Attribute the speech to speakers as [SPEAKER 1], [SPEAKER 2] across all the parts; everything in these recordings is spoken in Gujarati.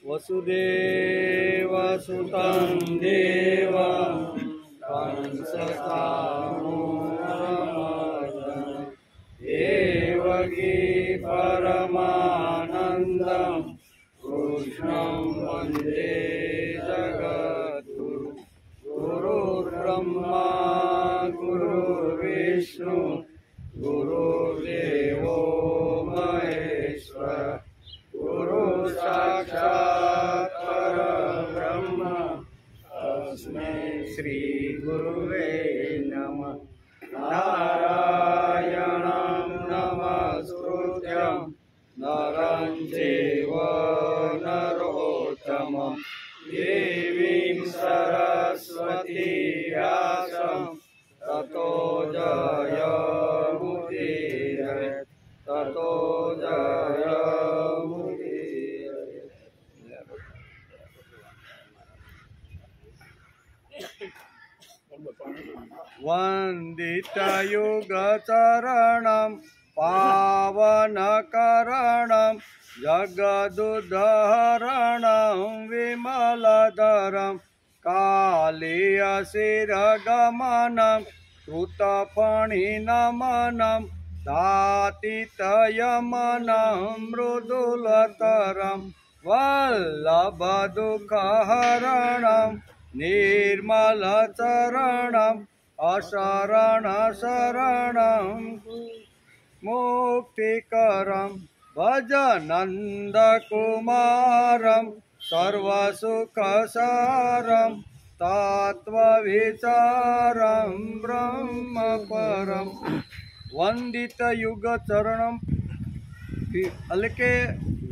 [SPEAKER 1] वसुदेवसुतं देवं कंसचाणूरमर्दनं देवकी परमानन्दं कृष्णं वन्दे जगद्गुरु गुरुर्ब्रह्मा गुरुर्विष्णु गुरुर्देवो महेश्वर गुरु साक्षात् परब्रह्म तस्मै श्री गुरुवे नमः। नारायणं नमस्कृत्यं नरं चैव नरोत्तमं देवीं सरस्वतीं व्यासं ततो जयमुदीरयेत् ततो जयमुदीरयेत्। वन्दितयुगचरणं पावनकरणं जगदुद्धरणं विमलधरं कालीयशिरगमनं कृतफणिनमनं दातितयमनं मृदुलतरं वल्लभदुःखहरणं निर्मलचरणम् अशरणशरणं मुक्तिकरं भज नन्दकुमारं सर्वसुखसारं तत्त्वविचारं ब्रह्मपरं। वंदितयुगचरणं એટલે કે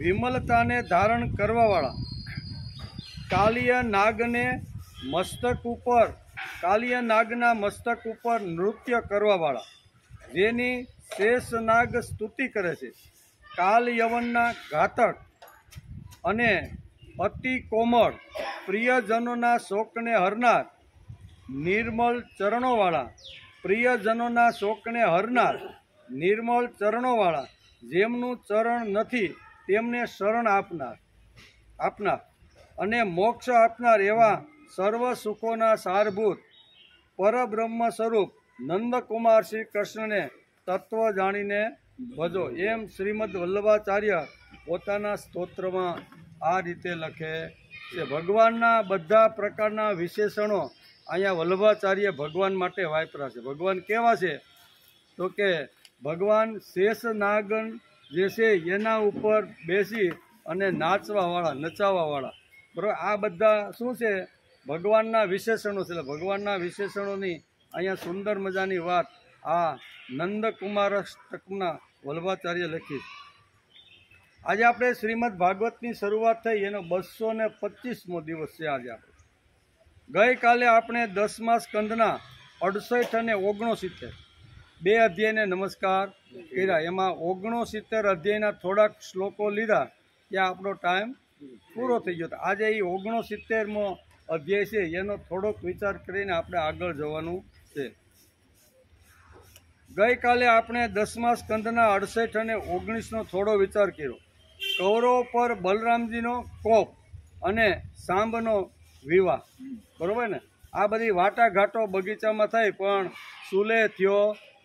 [SPEAKER 1] વિમલતાને ધારણ કરવાવાળા કાલિય નાગને મસ્તક ઉપર કાલિય નાગના મસ્તક ઉપર નૃત્ય કરવાવાળા જેની શેષનાગ સ્તુતિ કરે છે, કાલ યવનના ઘાતક અને અતિ કોમળ પ્રિયજનોના શોકને હરનાર નિર્મળ ચરણોવાળા પ્રિયજનોના શોકને હરનાર નિર્મળ ચરણોવાળા જેમનું ચરણ નથી તેમને શરણ આપનાર અને મોક્ષ આપનાર એવા સર્વ સુખોના સારભૂત પરબ્રહ્મ સ્વરૂપ નંદકુમાર શ્રી કૃષ્ણને તત્વ જાણીને ભજો એમ શ્રીમદ વલ્લભાચાર્ય પોતાના સ્તોત્રમાં આ રીતે લખે છે। ભગવાનના બધા પ્રકારના વિશેષણો અહીંયા વલ્લભાચાર્ય ભગવાન માટે વાપરા છે। ભગવાન કેવા છે તો કે ભગવાન શેષનાગન જે છે એના ઉપર બેસી અને નાચવાવાળા નચાવવાવાળા બરાબર આ બધા શું છે ભગવાનના વિશેષણો છે। એટલે ભગવાનના વિશેષણોની અહીંયા સુંદર મજાની વાત આ નંદકુમારષ્ટકના વલ્લભાચાર્ય લખી છે। આજે આપણે શ્રીમદ ભાગવતની શરૂઆત થઈ એનો 225મો દિવસ છે। આજે આપણે ગઈકાલે આપણે 10મા સ્કંદના 68 અને 69 બે અધ્યાયને નમસ્કાર કર્યા। એમાં 69 અધ્યાયના થોડાક શ્લોકો લીધા ત્યાં આપણો ટાઈમ પૂરો થઈ ગયો। આજે એ 69મો અધ્યાય છે એનો થોડોક વિચાર કરીને આપણે આગળ જવાનું છે। ગઈકાલે આપણે 10મા સ્કંદના 68 અને 19નો થોડો વિચાર કર્યો। કૌરવ પર બલરામજીનો કોપ અને સાંબનો વિવાહ બરોબર ને આ બધી વાટાઘાટો બગીચામાં થઈ પણ સુલે થયો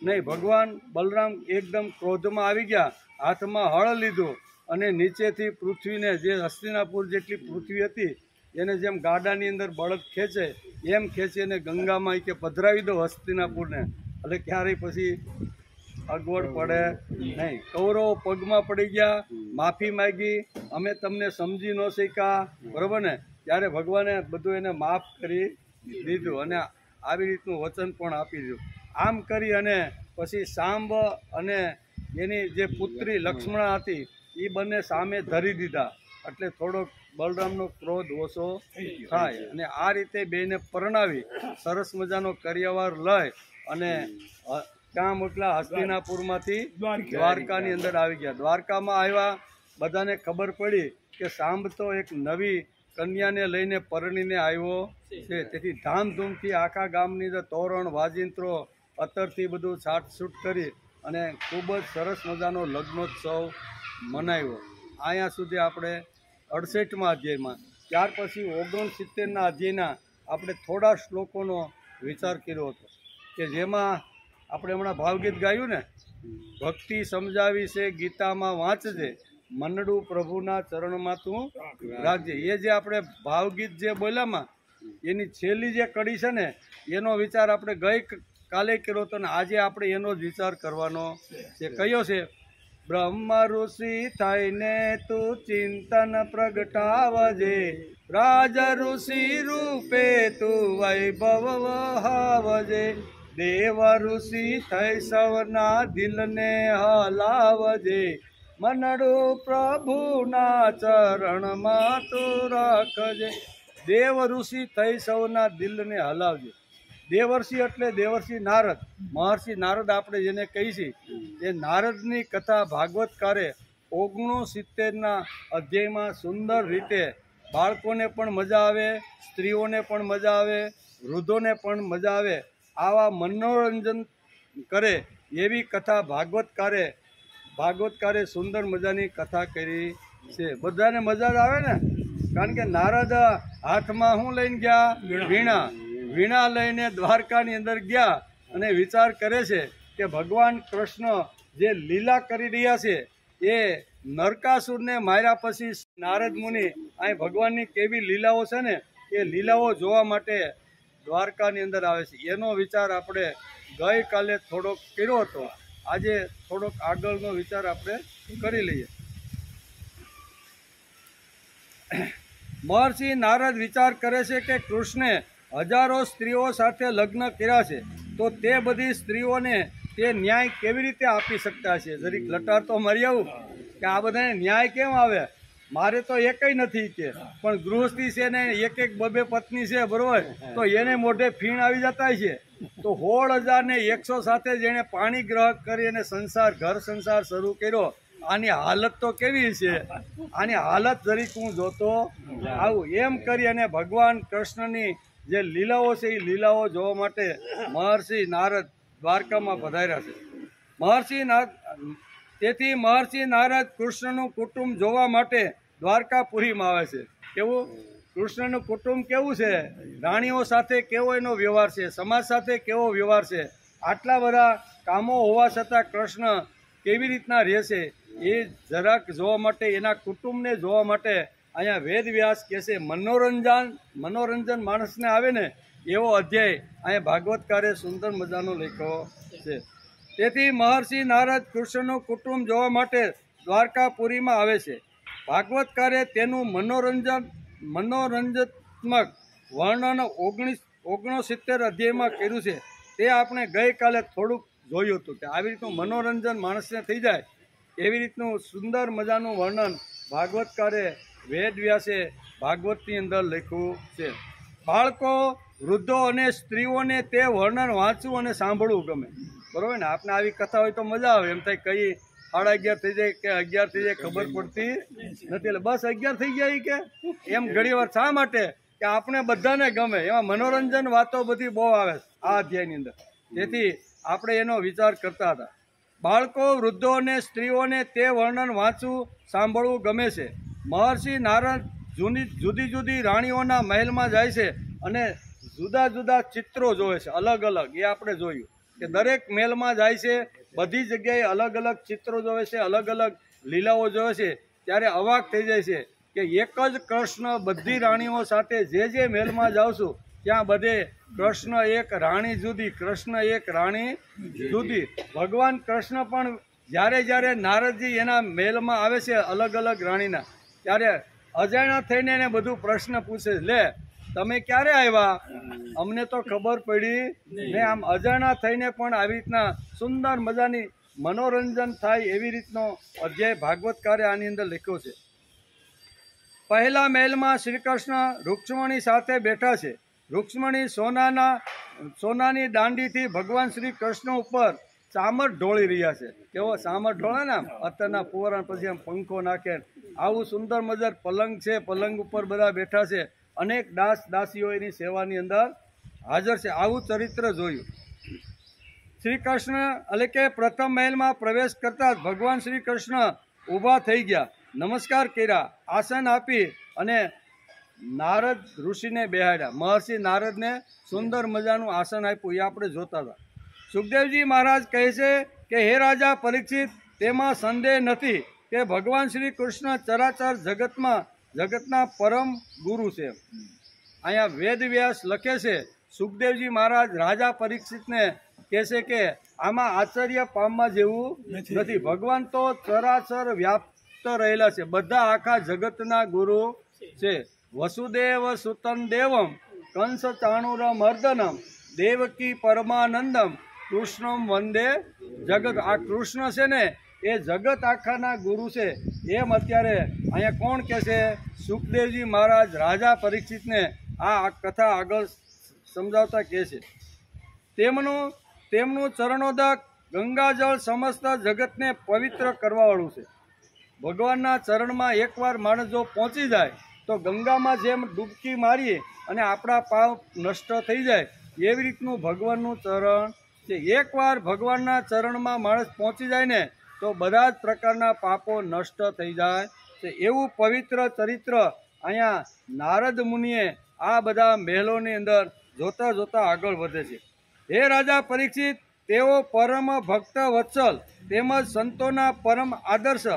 [SPEAKER 1] નહીં। ભગવાન બલરામ એકદમ ક્રોધમાં આવી ગયા, હાથમાં હળ લીધું અને નીચેથી પૃથ્વીને જે હસ્તિનાપુર જેટલી પૃથ્વી હતી એને જેમ ગાડાની અંદર બળદ ખેંચે એમ ખેંચીને ગંગામાં કે પધરાવી દો હસ્તિનાપુરને એટલે ક્યારેય પછી અગવડ પડે નહીં। કૌરવો પગમાં પડી ગયા, માફી માગી, અમે તમને સમજી ન શક્યા બરાબર ને ત્યારે ભગવાને બધું એને માફ કરી દીધું અને આવી રીતનું વચન પણ આપી દીધું। આમ કરી અને પછી સાંબ અને એની જે પુત્રી લક્ષ્મણા હતી એ બંને સામે ધરી દીધા એટલે થોડોક બલરામનો ક્રોધ ઓછો થાય અને આ રીતે બેને પરણાવી સરસ મજાનો કરિયાવાર લઈ અને ત્યાં મોકલા હસ્તિનાપુરમાંથી દ્વારકાની અંદર આવી ગયા। દ્વારકામાં આવ્યા, બધાને ખબર પડી કે સાંબ તો એક નવી કન્યાને લઈને પરણીને આવ્યો છે, તેથી ધામધૂમથી આખા ગામની અંદર તોરણ વાજિંત્રો અત્તરથી બધું છાટછૂટ કરી અને ખૂબ જ સરસ મજાનો લગ્નોત્સવ મનાવ્યો। અહીંયા સુધી આપણે 68મા અધ્યાયમાં, ત્યાર પછી 69ના અધ્યાયના આપણે થોડા શ્લોકોનો વિચાર કર્યો હતો કે જેમાં આપણે હમણાં ભાવગીત ગાયું ને, ભક્તિ સમજાવી છે ગીતામાં વાંચજે, મનડું પ્રભુના ચરણમાં તું રાખજે. એ જે આપણે ભાવગીત જે બોલ્યામાં એની છેલ્લી જે કડી છે ને એનો વિચાર આપણે ગઈ કાલે કર્યો હતો ને આજે આપણે એનો જ વિચાર કરવાનો છે. કયો છે? બ્રહ્મ ઋષિ થઈને તું ચિંતન પ્રગટાવજે, રાજ ઋષિ રૂપે તું વૈભવ વહાવજે, દેવ ઋષિ થઈ સૌના દિલને હલાવજે, મનડું પ્રભુના ચરણમાં તું રાખજે. દેવ ઋષિ થઈ સૌના દિલને હલાવજે. દેવર્ષિ એટલે દેવર્ષિ નારદ, મહર્ષિ નારદ આપણે જેને કહી છીએ, એ નારદની કથા ભાગવતકારે 69ના અધ્યાયમાં સુંદર રીતે બાળકોને પણ મજા આવે, સ્ત્રીઓને પણ મજા આવે, વૃદ્ધોને પણ મજા આવે, આવા મનોરંજન કરે એવી કથા ભાગવતકારે સુંદર મજાની કથા કરી છે. બધાને મજા જ આવે ને, કારણ કે નારદ હાથમાં શું લઈને ગયા? વીણા લઈને દ્વારકાની અંદર ગયા અને વિચાર કરે છે કે ભગવાન કૃષ્ણ જે લીલા કરી રહ્યા છે એ નરકાસુરને માર્યા પછી નારદ મુનિ અહીં ભગવાનની કેવી લીલાઓ છે ને એ લીલાઓ જોવા માટે દ્વારકાની અંદર આવે છે. એનો વિચાર આપણે ગઈકાલે થોડોક કર્યો હતો, આજે થોડોક આગળનો વિચાર આપણે કરી લઈએ. મહર્ષિ નારદ વિચાર કરે છે કે કૃષ્ણે હજારો સ્ત્રીઓ સાથે લગ્ન કર્યા છે, તો તે બધી સ્ત્રીઓને તે ન્યાય કેવી રીતે આપી શકતા છે? જરીક લટાર તો મારી આવું કે આ બધાને ન્યાય કેમ આવે? મારે તો એકય નથી કે, પણ ગૃહસ્થી છે ને એક બબે પત્ની છે, બરોબર, તો એને મોઢે ફીણ આવી જતા છે. તો 16,100 સાથે જેણે પાણી ગ્રહ કરી અને ઘર સંસાર શરૂ કર્યો, આની હાલત તો કેવી છે? આની હાલત જરીક હું જોતો આવું. એમ કરી અને ભગવાન કૃષ્ણની જે લીલાઓ છે એ લીલાઓ જોવા માટે મહર્ષિ નારદ દ્વારકામાં પધાર્યા છે. તેથી મહર્ષિ નારદ કૃષ્ણનું કુટુંબ જોવા માટે દ્વારકાપુરીમાં આવે છે. કેવું કૃષ્ણનું કુટુંબ કેવું છે? રાણીઓ સાથે કેવો એનો વ્યવહાર છે, સમાજ સાથે કેવો વ્યવહાર છે, આટલા બધા કામો હોવા છતાં કૃષ્ણ કેવી રીતના રહે છે એ જરાક જોવા માટે, એના કુટુંબને જોવા માટે અહીંયા વેદવ્યાસ કહે છે મનોરંજન માણસને આવે ને એવો અધ્યાય અહીંયા ભાગવતકારે સુંદર મજાનો લખ્યો છે. તેથી મહર્ષિ નારદ કૃષ્ણનું કુટુંબ જોવા માટે દ્વારકાપુરીમાં આવે છે. ભાગવતકારે તેનું મનોરંજનાત્મક વર્ણન 69 અધ્યાયમાં કર્યું છે. તે આપણે ગઈકાલે થોડુંક જોયું હતું કે આવી રીતનું મનોરંજન માણસને થઈ જાય એવી રીતનું સુંદર મજાનું વર્ણન ભાગવતકારે વેદવ્યાસે ભાગવતની અંદર લખ્યું છે. બાળકો, વૃદ્ધો અને સ્ત્રીઓને તે વર્ણન વાંચવું અને સાંભળવું ગમે, બરોબર ને? આપણે આવી કથા હોય તો મજા આવે, એમ થાય કઈ 11:30 થઈ જાય કે 11 થઈ જાય ખબર પડતી નથી, એટલે બસ 11 થઈ જાય કે એમ ઘણી વાર. શા માટે? કે આપણે બધાને ગમે એમાં મનોરંજન વાતો બધી બહુ આવે આ અધ્યાયની અંદર. તેથી આપણે એનો વિચાર કરતા હતા. બાળકો, વૃદ્ધો અને સ્ત્રીઓને તે વર્ણન વાંચવું સાંભળવું ગમે છે. મહર્ષિ નારદ જુદી જુદી રાણીઓના મહેલમાં જાય છે અને જુદા જુદા ચિત્રો જોવે છે, અલગ અલગ. એ આપણે જોયું કે દરેક મહેલમાં જાય છે, બધી જગ્યાએ અલગ અલગ ચિત્રો જોવે છે, અલગ અલગ લીલાઓ જોવે છે. ત્યારે અવાક થઈ જાય છે કે એક જ કૃષ્ણ બધી રાણીઓ સાથે જે મહેલમાં જાઉં છું ત્યાં બધે કૃષ્ણ એક, રાણી જુદી, કૃષ્ણ એક, રાણી જુદી. ભગવાન કૃષ્ણ પણ જ્યારે નારદજી એના મહેલમાં આવે છે અલગ અલગ રાણીના, ત્યારે અજાણ્યા થઈને એને બધું પ્રશ્ન પૂછે, લે તમે ક્યારે આવ્યા? અમને તો ખબર પડી ને. આમ અજાણ્યા થઈને પણ આવી રીતના સુંદર મજાની મનોરંજન થાય એવી રીતનો અધ્યાય ભાગવતકારે આની અંદર લખ્યો છે. પહેલા મહેલમાં શ્રી કૃષ્ણ રૂક્ષ્મણી સાથે બેઠા છે. રૂક્ષ્મણી સોનાની દાંડીથી ભગવાન શ્રી કૃષ્ણ ઉપર ચામર ઢોળી રહ્યા છે. કેવો ચામર ઢોળે ને, આમ અત્યારના ફુવારા પછી આમ પંખો નાખે, આવું સુંદર મજાર પલંગ છે, પલંગ ઉપર બધા બેઠા છે. અનેક દાસીઓ એની સેવાની અંદર હાજર છે. આવું ચરિત્ર જોયું. શ્રી કૃષ્ણ એટલે કે પ્રથમ મહેલમાં પ્રવેશ કરતા જ ભગવાન શ્રી કૃષ્ણ ઊભા થઈ ગયા નમસ્કાર કર્યા, આસન આપી અને નારદ ઋષિને બેહાડ્યા. મહર્ષિ નારદને સુંદર મજાનું આસન આપ્યું, એ આપણે જોતા હતા. સુખદેવજી મહારાજ કહે છે કે હે રાજા પરીક્ષિત, તેમાં સંદેહ નથી કે ભગવાન શ્રી કૃષ્ણ ચરાચર જગતના પરમ ગુરુ છે. અહીંયા વેદવ્યાસ લખે છે, સુખદેવજી મહારાજ રાજા પરીક્ષિતને કહે છે કે આમાં આશ્ચર્ય પામવા જેવું નથી. ભગવાન તો ચરાચર વ્યાપ્ત રહેલા છે, બધા આખા જગતના ગુરુ છે. વસુદેવ સુતન દેવમ કંસ ચાણુર મર્દનમ દેવકી પરમાનંદમ કૃષ્ણમ વંદે જગત. આ કૃષ્ણ છે ને એ જગત આખાના ગુરુ છે. એમ અત્યારે અહીંયા કોણ કહે છે? સુખદેવજી મહારાજ રાજા પરીક્ષિતને આ કથા આગળ સમજાવતા કહે છે. તેમનું ચરણોદક ગંગાજળ સમસ્ત જગતને પવિત્ર કરવાવાળું છે. ભગવાનના ચરણમાં એકવાર માણસ જો પહોંચી જાય તો ગંગામાં જેમ ડૂબકી મારીએ અને આપણા પાપ નષ્ટ થઈ જાય, એવી રીતનું ભગવાનનું ચરણ છે. એકવાર ભગવાનના ચરણમાં માણસ પહોંચી જાય ને તો બધા જ પ્રકારના પાપો નષ્ટ થઈ જાય છે. એવું પવિત્ર ચરિત્ર અહીંયા નારદ મુનિએ આ બધા મહેલોની અંદર જોતા જોતા આગળ વધે છે. હે રાજા પરીક્ષિત, તેઓ પરમ ભક્ત વત્સલ તેમજ સંતોના પરમ આદર્શ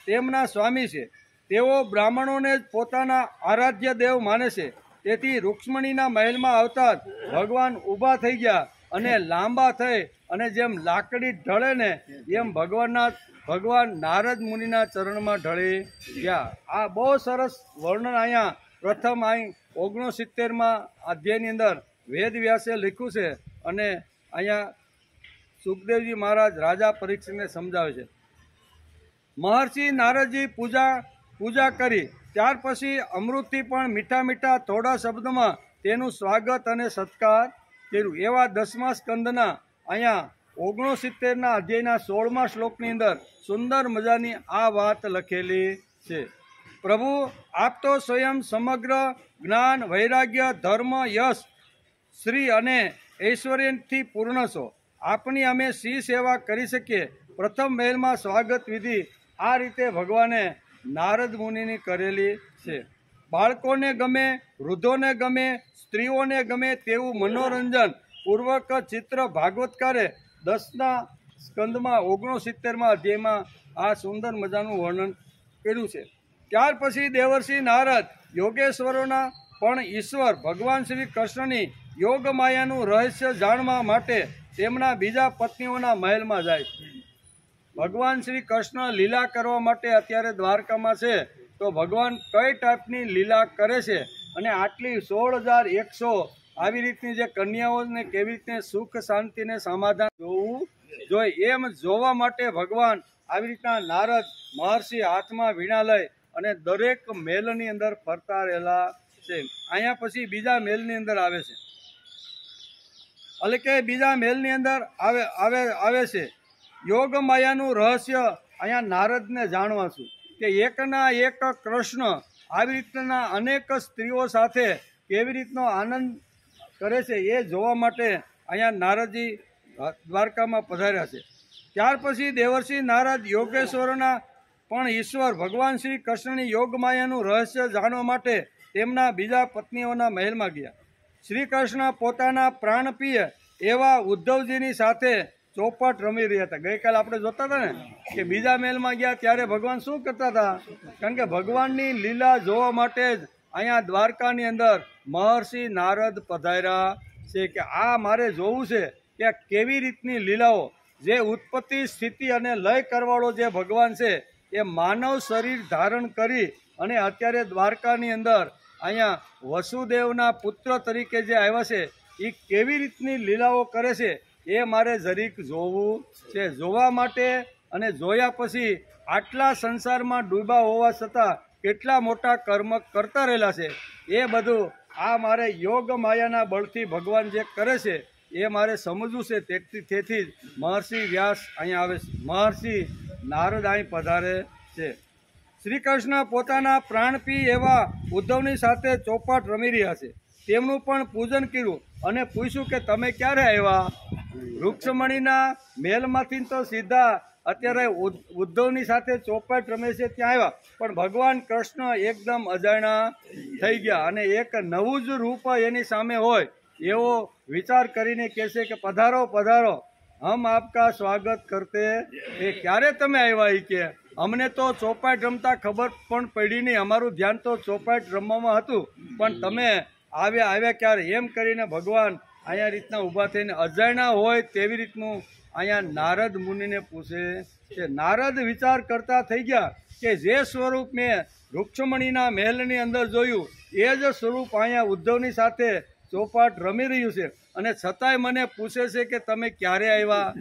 [SPEAKER 1] તેમના સ્વામી છે. તેઓ બ્રાહ્મણોને જ પોતાના આરાધ્ય દેવ માને છે. તેથી રૂક્ષ્મણીના મહેલમાં આવતા જ ભગવાન ઊભા થઈ ગયા અને લાંબા થઈ અને જેમ લાકડી ઢળે ને એમ ભગવાન નારદ મુનિના ચરણમાં ઢળી ગયા. આ બહુ સરસ વર્ણન અહીંયા પ્રથમ અહીં 69માં અધ્યાયની અંદર વેદવ્યાસે લખ્યું છે અને અહીંયા સુખદેવજી મહારાજ રાજા પરીક્ષિતને સમજાવે છે. મહર્ષિ નારદજી પૂજા કરી ત્યાર પછી અમૃતથી પણ મીઠા મીઠા થોડા શબ્દમાં તેનું સ્વાગત અને સત્કાર કર્યું. એવા 10મા સ્કંદના અહીંયા 69ના અધ્યાયના 16મા શ્લોકની અંદર સુંદર મજાની આ વાત લખેલી છે. પ્રભુ, આપ તો સ્વયં સમગ્ર જ્ઞાન, વૈરાગ્ય, ધર્મ, યશ, શ્રી અને ઐશ્વર્યથી પૂર્ણ છો. આપની અમે શી સેવા કરી શકીએ? પ્રથમ મહેલમાં સ્વાગત વિધિ આ રીતે ભગવાને નારદ મુનિની કરેલી છે. બાળકોને ગમે, વૃદ્ધોને ગમે, સ્ત્રીઓને ગમે તેવું મનોરંજન પૂર્વક ચિત્ર ભાગવતકારે 10ના સ્કંદમાં 69મા અધ્યાયમાં આ સુંદર મજાનું વર્ણન કર્યું છે. ત્યાર પછી દેવર્ષિ નારદ યોગેશ્વરોના પણ ઈશ્વર ભગવાન શ્રી કૃષ્ણની યોગ માયાનું રહસ્ય જાણવા માટે તેમના બીજા પત્નીઓના મહેલમાં જાય. ભગવાન શ્રી કૃષ્ણ લીલા કરવા માટે અત્યારે દ્વારકામાં છે, તો ભગવાન કઈ ટાઈપની લીલા કરે છે અને આટલી 16,100 આવી રીતની જે કન્યાઓને કેવી રીતે સુખ શાંતિને સમાધાન જોવું જોઈએ, એમ જોવા માટે ભગવાન આવી રીતના નારદ મહર્ષિ હાથમાં વીણા લઈ અને દરેક મહેલની અંદર ફરતા રહેલા છે. અહીંયા પછી બીજા મહેલની અંદર આવે છે, એટલે કે બીજા મહેલની અંદર આવે છે યોગ માયાનું રહસ્ય. અહીંયા નારદને જાણવા છું કે એકના એક કૃષ્ણ આવી રીતના અનેક સ્ત્રીઓ સાથે કેવી રીતનો આનંદ કરે છે એ જોવા માટે અહીંયા નારદજી દ્વારકામાં પધાર્યા છે. ત્યાર પછી દેવર્ષિ નારદ યોગેશ્વરોના પણ ઈશ્વર ભગવાન શ્રી કૃષ્ણની યોગ માયાનું રહસ્ય જાણવા માટે તેમના બીજા પત્નીઓના મહેલમાં ગયા. શ્રી કૃષ્ણ પોતાના પ્રાણપ્રિય એવા ઉદ્ધવજીની સાથે ચોપટ રમી રહ્યા હતા. ગઈકાલે આપણે જોતા હતા ને કે બીજા મહેલમાં ગયા ત્યારે ભગવાન શું કરતા હતા? કારણ કે ભગવાનની લીલા જોવા માટે જ અહીંયા દ્વારકાની અંદર મહર્ષિ નારદ પધાર્યા છે કે આ મારે જોવું છે કે કેવી રીતની લીલાઓ, જે ઉત્પત્તિ, સ્થિતિ અને લય કરવાળો જે ભગવાન છે એ માનવ શરીર ધારણ કરી અને અત્યારે દ્વારકાની અંદર અહીંયા વસુદેવના પુત્ર તરીકે જે આવ્યા છે એ કેવી રીતની લીલાઓ કરે છે એ મારે જરીક જોવું છે. જોવા માટે અને જોયા પછી આટલા સંસારમાં ડૂબા હોવા છતાં કેટલા મોટા કર્મ કરતા રહેલા છે એ બધું આ મારે યોગ માયાના બળથી ભગવાન જે કરે છે એ મારે સમજવું છે. તેથી જ મહર્ષિ વ્યાસ અહીંયા આવે છે, મહર્ષિ નારદ અહીં પધારે છે. શ્રી કૃષ્ણ પોતાના પ્રાણપ્રિય એવા ઉદ્ધવની સાથે ચોપાટ રમી રહ્યા છે. તેમનું પણ પૂજન કર્યું અને પૂછ્યું કે તમે ક્યારે આવ્યા? રૂક્ષમણીના મહેલમાંથી તો સીધા અત્યારે ઉદ્ધવની સાથે ચોપાટ રમે છે ત્યાં આવ્યા, પણ ભગવાન કૃષ્ણ એકદમ અજાણ્યા થઈ ગયા અને એક નવું જ રૂપ એની સામે હોય એવો વિચાર કરીને કહેશે કે પધારો પધારો, હમ આપકા સ્વાગત કરતે. એ ક્યારે તમે આવ્યા? એ કે અમને તો ચોપાટ રમતા ખબર પણ પડી નહીં, અમારું ધ્યાન તો ચોપાટ રમવામાં હતું, પણ તમે આવ્યા ક્યારે? એમ કરીને ભગવાન અહીંયા રીતના ઊભા થઈને અજાણ્યા હોય તેવી રીતનું અહીંયા નારદ મુનિને પૂછે છે. નારદ વિચાર કરતા થઈ ગયા કે જે સ્વરૂપ મેં રૂક્ષમણીના મહેલની અંદર જોયું એ જ સ્વરૂપ અહીંયા ઉદ્ધવની સાથે ચોપાટ રમી રહ્યું છે, અને છતાંય મને પૂછે છે કે તમે ક્યારે આવ્યા?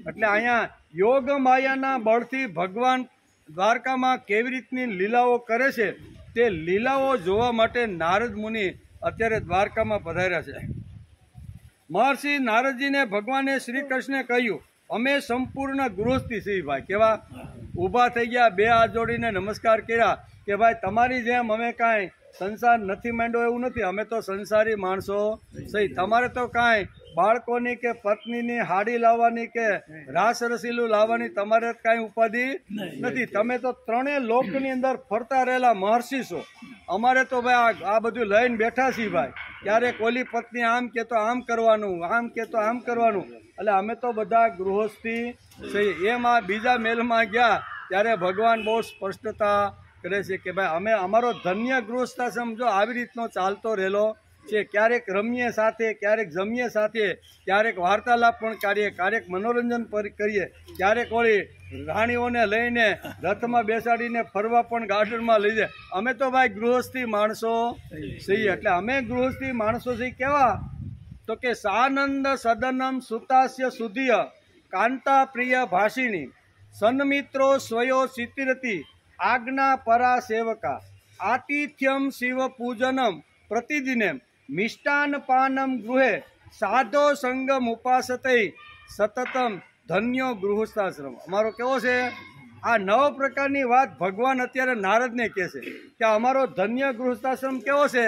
[SPEAKER 1] એટલે અહીંયા યોગ માયાના બળથી ભગવાન દ્વારકામાં કેવી રીતની લીલાઓ કરે છે તે લીલાઓ જોવા માટે નારદ મુનિ અત્યારે દ્વારકામાં પધાર્યા છે. મહર્ષિ નારદજીને ભગવાને શ્રી કૃષ્ણે કહ્યું, અમે સંપૂર્ણ ગૃહસ્થી છીએ ભાઈ. કેવા ઊભા થઈ ગયા, બે હાથ જોડીને નમસ્કાર કર્યા કે ભાઈ તમારી જેમ અમે કાંઈ સંસાર નથી માંડ્યો એવું નથી, અમે તો સંસારી માણસો સહી. તમારે તો કાંઈ બાળકોની કે પત્નીની હાડી લાવવાની કે રાસ રસીલું લાવવાની તમારે કાંઈ ઉપાધિ નથી. તમે તો ત્રણેય લોકની અંદર ફરતા રહેલા મહર્ષિ છો. અમારે તો ભાઈ આ બધું લઈને બેઠા છીએ ભાઈ. ક્યારેક ઓલી પત્ની આમ કે તો આમ કરવાનું, આમ કે તો આમ કરવાનું. એટલે અમે તો બધા ગૃહસ્થી છીએ. એમ આ બીજા મેલમાં ગયા ત્યારે ભગવાન બહુ સ્પષ્ટતા કરે છે કે ભાઈ અમે અમારો ધન્ય ગૃહસ્થાશ્રમ જો આવી રીતનો ચાલતો રહેલો છે. ક્યારેક રમીએ સાથે, ક્યારેક જમીએ સાથે, ક્યારેક વાર્તાલાપ પણ કરીએ, ક્યારેક મનોરંજન કરીએ, ક્યારેક ઓળી રાણીઓને લઈને રથમાં બેસાડીને ફરવા પણ ગાર્ડનમાં લઈ જાય. અમે તો ભાઈ ગૃહસ્થી માણસો છીએ. એટલે અમે ગૃહસ્થી માણસો છીએ કેવા? તો કે સાનંદ સદનમ સુતાસ્ય સુધિય કાંતા પ્રિય ભાષિણી સન્મિત્રો સ્વયો સિતિરતી આજ્ઞા પરા સેવકા આતિથ્યમ શિવ પૂજનમ પ્રતિદિનેમ મિષ્ટાન પાનમ ગૃહે સાધો સંગમ ઉપાસતે સતતમ ધન્યો ગૃહસ્થાશ્રમ. અમારો કેવો છે? આ 9 પ્રકારની વાત ભગવાન અત્યારે નારદને કહે છે કે અમારો ધન્ય ગૃહસ્થાશ્રમ કેવો છે?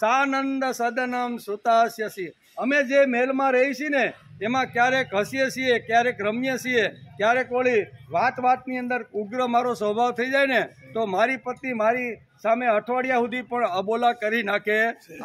[SPEAKER 1] સાનંદ સદનમ સુતાસ્યસી. અમે જે મહેલમાં રહી છીએ ને એમાં ક્યારેક હસીએ છીએ, ક્યારેક રમીએ છીએ, ક્યારેક ઓળી વાતની અંદર ઉગ્ર મારો સ્વભાવ થઈ જાય ને તો મારી પત્ની મારી સામે અઠવાડિયા સુધી પણ અબોલા કરી નાખે.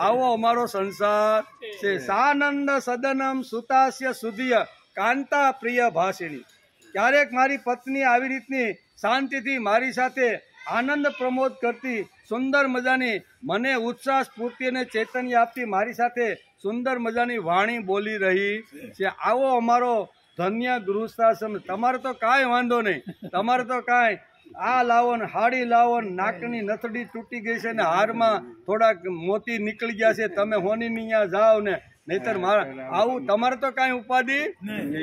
[SPEAKER 1] આવો અમારો સંસાર છે. સાનંદ સદનમ સુતાસ્ય સુધિય કાંતા પ્રિય ભાષિણી. ક્યારેક મારી પત્ની આવી રીતની શાંતિથી મારી સાથે આનંદ પ્રમોદ કરતી, સુંદર મજાની મને ઉત્સાહ સ્ફૂર્તિ અને ચૈતન્ય આપતી મારી સાથે સુંદર મજાની વાણી બોલી રહી છે. આવો અમારો ધન્ય ગૃહસ્થાશ્રમ. તમારે તો કાંઈ વાંધો નહીં, તમારે તો કાંઈ આ લાવો ને હાડી લાવો ને નાકની નથડી તૂટી ગઈ છે ને હારમાં થોડાક મોતી નીકળી ગયા છે, તમે હોનીની ત્યાં જાઓ ને, નહીતર મારા આવું તમારે તો કાંઈ ઉપાધિ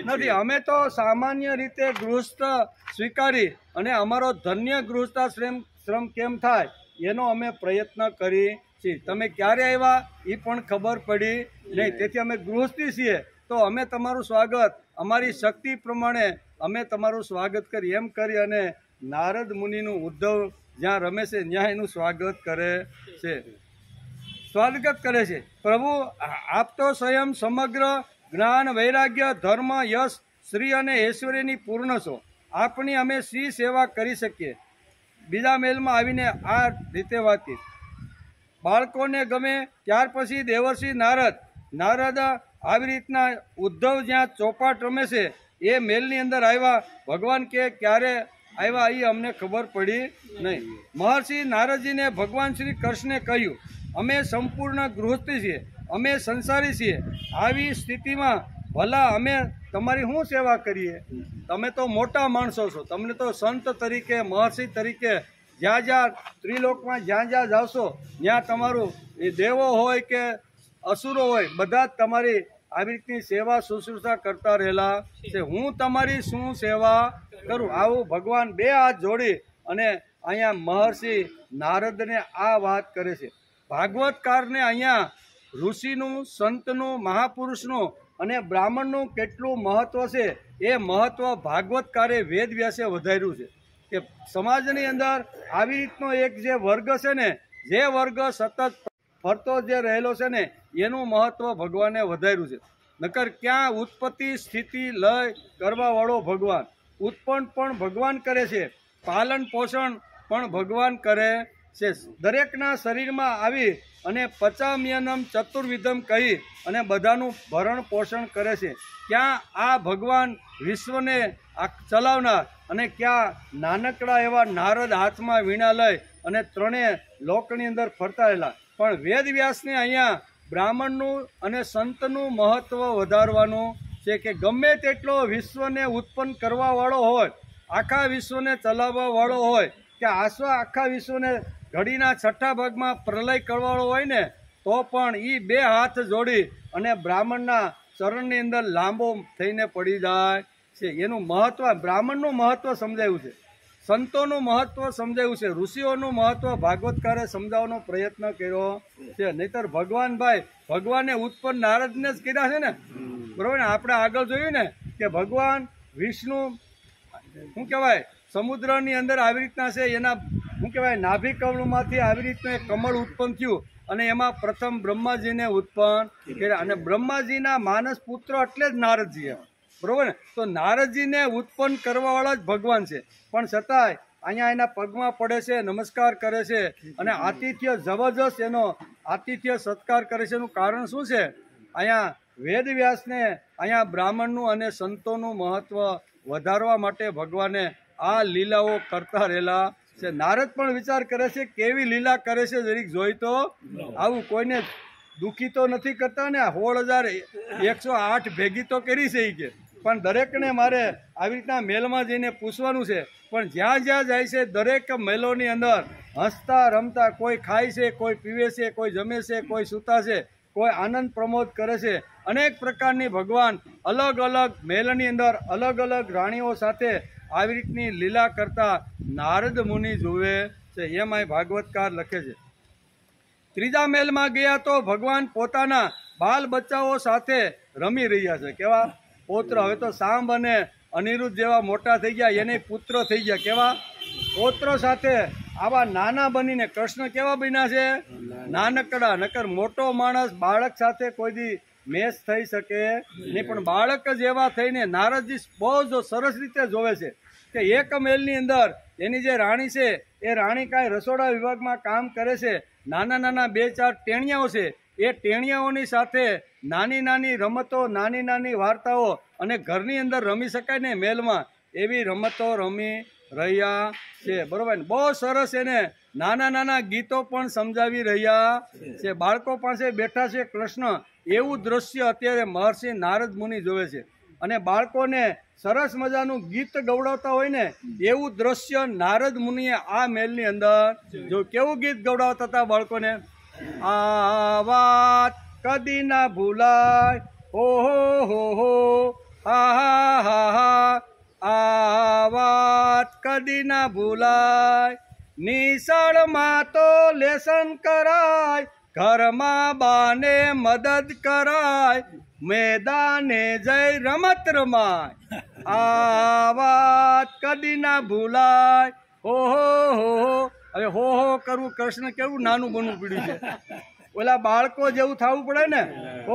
[SPEAKER 1] નથી. અમે તો સામાન્ય રીતે ગૃહસ્થ સ્વીકારી અને અમારો ધન્ય ગૃહસ્થાશ્રમ કેમ થાય એનો અમે પ્રયત્ન કરી છીએ. તમે ક્યારે આવ્યા એ પણ ખબર પડી નહીં. તેથી અમે ગૃહસ્થી છીએ તો અમે તમારું સ્વાગત અમારી શક્તિ પ્રમાણે અમે તમારું સ્વાગત કરી. એમ કરી અને નારદ મુનિનું ઉદ્ધવ જ્યાં રમે છે ત્યાં એનું સ્વાગત કરે છે. પ્રભુ આપ તો સ્વયં સમગ્ર જ્ઞાન વૈરાગ્ય ધર્મ યશ શ્રી અને ઐશ્વર્યની પૂર્ણ છો. આપની અમે શ્રી સેવા કરી શકીએ. બીજા મહેલમાં આવીને આ રીતે વાત કરી. બાળકોને ગમે ત્યાર પછી દેવર્ષિ નારદ આવી રીતના ઉદ્ધવ જ્યાં ચોપાટ રમે છે એ મહેલની અંદર આવ્યા. ભગવાન કે ક્યારે આવ્યા એ અમને ખબર પડી નહીં. મહર્ષિ નારદજીને ભગવાન શ્રી કૃષ્ણે કહ્યું, અમે સંપૂર્ણ ગૃહસ્થી છીએ, અમે સંસારી છીએ. આવી સ્થિતિમાં ભલા અમે તમારી શું સેવા કરીએ? તમે તો મોટા માણસો છો, તમને તો સંત તરીકે મહર્ષિ તરીકે જ્યાં ત્રિલોકમાં જ્યાં જાવશો ત્યાં તમારું એ દેવો હોય કે અસુરો હોય બધા જ તમારી આવી રીતની સેવા શુશ્રૂષા કરતા રહેલા છે. હું તમારી શું સેવા કરું? આવું ભગવાન બે હાથ જોડી અને અહીંયા મહર્ષિ નારદને આ વાત કરે છે. ભાગવતકારને અહીંયા ઋષિનું, સંતનું, મહાપુરુષનું અને બ્રાહ્મણનું કેટલું મહત્વ છે એ મહત્વ ભાગવતકારે વેદ વ્યાસે વધાર્યું છે કે સમાજની અંદર આવી રીતનો એક જે વર્ગ છે ને, જે વર્ગ સતત ફરતો જે રહેલો છે ને એનું મહત્વ ભગવાને વધાર્યું છે. નકર ક્યાં ઉત્પત્તિ સ્થિતિ લય કરવાવાળો ભગવાન ઉત્પન્ન પણ ભગવાન કરે છે, પાલન પોષણ પણ ભગવાન કરે છે. દરેકના શરીરમાં આવી અને પચામ્યનમ ચતુર્વિધમ કહી અને બધાનું ભરણ પોષણ કરે છે. ક્યાં આ ભગવાન વિશ્વને ચલાવનાર અને ક્યાં નાનકડા એવા નારદ હાથમાં વીણા લઈ અને ત્રણેય લોકની અંદર ફરતા રહેલા. પણ વેદવ્યાસને અહીંયા બ્રાહ્મણનું અને સંતનું મહત્વ વધારવાનું છે કે ગમે તેટલો વિશ્વને ઉત્પન્ન કરવાવાળો હોય, આખા વિશ્વને ચલાવવાવાળો હોય કે આખા વિશ્વને ઘડીના છઠ્ઠા ભાગમાં પ્રલય કરવાવાળો હોય ને તો પણ એ બે હાથ જોડી અને બ્રાહ્મણના ચરણની અંદર લાંબો થઈને પડી જાય છે. એનું મહત્વ બ્રાહ્મણનું મહત્વ સમજાયું છે, સંતોનું મહત્વ સમજાયું છે, ઋષિઓનું મહત્વ ભાગવતકારે સમજાવવાનો પ્રયત્ન કર્યો છે. નહીતર ભગવાને ઉત્પન્ન નારદને જ કર્યા છે ને, બરોબર ને. આપણે આગળ જોયું ને કે ભગવાન વિષ્ણુ શું કહેવાય સમુદ્રની અંદર આવી રીતના છે, એના શું કહેવાય નાભી કમળમાંથી આવી રીતનું એક કમળ ઉત્પન્ન થયું અને એમાં પ્રથમ બ્રહ્માજીને ઉત્પન્ન કર્યા. અને બ્રહ્માજીના માનસ પુત્ર એટલે જ નારદજી, બરોબર ને. તો નારદજીને ઉત્પન્ન કરવાવાળા જ ભગવાન છે, પણ છતાંય અહીંયા એના પગમાં પડે છે, નમસ્કાર કરે છે અને આતિથ્ય જબરજસ્ત એનો આતિથ્ય સત્કાર કરે છે. એનું કારણ શું છે? અહીંયા વેદવ્યાસને અહીંયા બ્રાહ્મણનું અને સંતોનું મહત્વ વધારવા માટે ભગવાને આ લીલાઓ કરતા રહેલા છે. નારદ પણ વિચાર કરે છે કેવી લીલા કરે છે, જરીક જોઈ તો આવું કોઈને દુઃખી તો નથી કરતા ને. 16,108 ભેગી તો કરી છે કે, પણ દરેકને મારે આવી રીતના મેલમાં જઈને પૂછવાનું છે. પણ જ્યાં જ્યાં જાય છે દરેક મેલોની અંદર હસતા રમતા, કોઈ ખાય છે, કોઈ પીવે છે, કોઈ જમે છે, કોઈ સૂતા છે, કોઈ આનંદ પ્રમોદ કરે છે. અનેક પ્રકારની ભગવાન અલગ અલગ મેલની અંદર અલગ અલગ રાણીઓ સાથે આવી રીતની લીલા કરતા નારદ મુનિ જુએ છે, એમ અહીં ભાગવતકાર લખે છે. ત્રીજા મહેલમાં ગયા તો ભગવાન પોતાના બાલ બચ્ચાઓ સાથે રમી રહ્યા છે. કેવા પૌત્ર? હવે તો સાંબ અને અનિરુદ્ધ જેવા મોટા થઈ ગયા, એને પુત્ર થઈ ગયા. કેવા પૌત્રો સાથે આવા નાના બનીને કૃષ્ણ કેવા બન્યા છે? નાનકડા. નકર મોટો માણસ બાળક સાથે કોઈ દી મેચ થઈ શકે નહીં, પણ બાળક જેવા થઈને નારદજી બહુ જ સરસ રીતે જોવે છે કે એક મહેલની અંદર એની જે રાણી છે એ રાણી કાંઈ રસોડા વિભાગમાં કામ કરે છે. નાના નાના 2-4 ટેણિયાઓ છે, એ ટેણિયાઓની સાથે નાની નાની રમતો, નાની નાની વાર્તાઓ અને ઘરની અંદર રમી શકાય ને મહેલમાં, એવી રમતો રમી રહ્યા છે, બરોબર ને. બહુ સરસ એને નાના નાના ગીતો પણ સમજાવી રહ્યા છે. બાળકો પાસે બેઠા છે કૃષ્ણ, એવું દ્રશ્ય અત્યારે મહર્ષિ નારદ મુનિ જોવે છે. અને બાળકોને સરસ મજાનું ગીત ગવડાવતા હોય ને એવું દ્રશ્ય નારદ મુનિએ આ મહેલની અંદર જો કેવું ગીત ગવડાવતા હતા બાળકોને. આ વાત કદી ના ભૂલાય, ઓહો હો, હા હા હા, આ વાત કદી ના ભૂલાય, નિશાળમાં તો લેસન કરાય, ઘરમાં બાને મદદ કરાય, મેદાને જઈ રમત રમાય, આ વાત કદી ના ભૂલાય, ઓહો હો. હવે હો કરવું કૃષ્ણ કેવું નાનું બનવું પડ્યું છે, ઓલા બાળકો જેવું થવું પડે ને.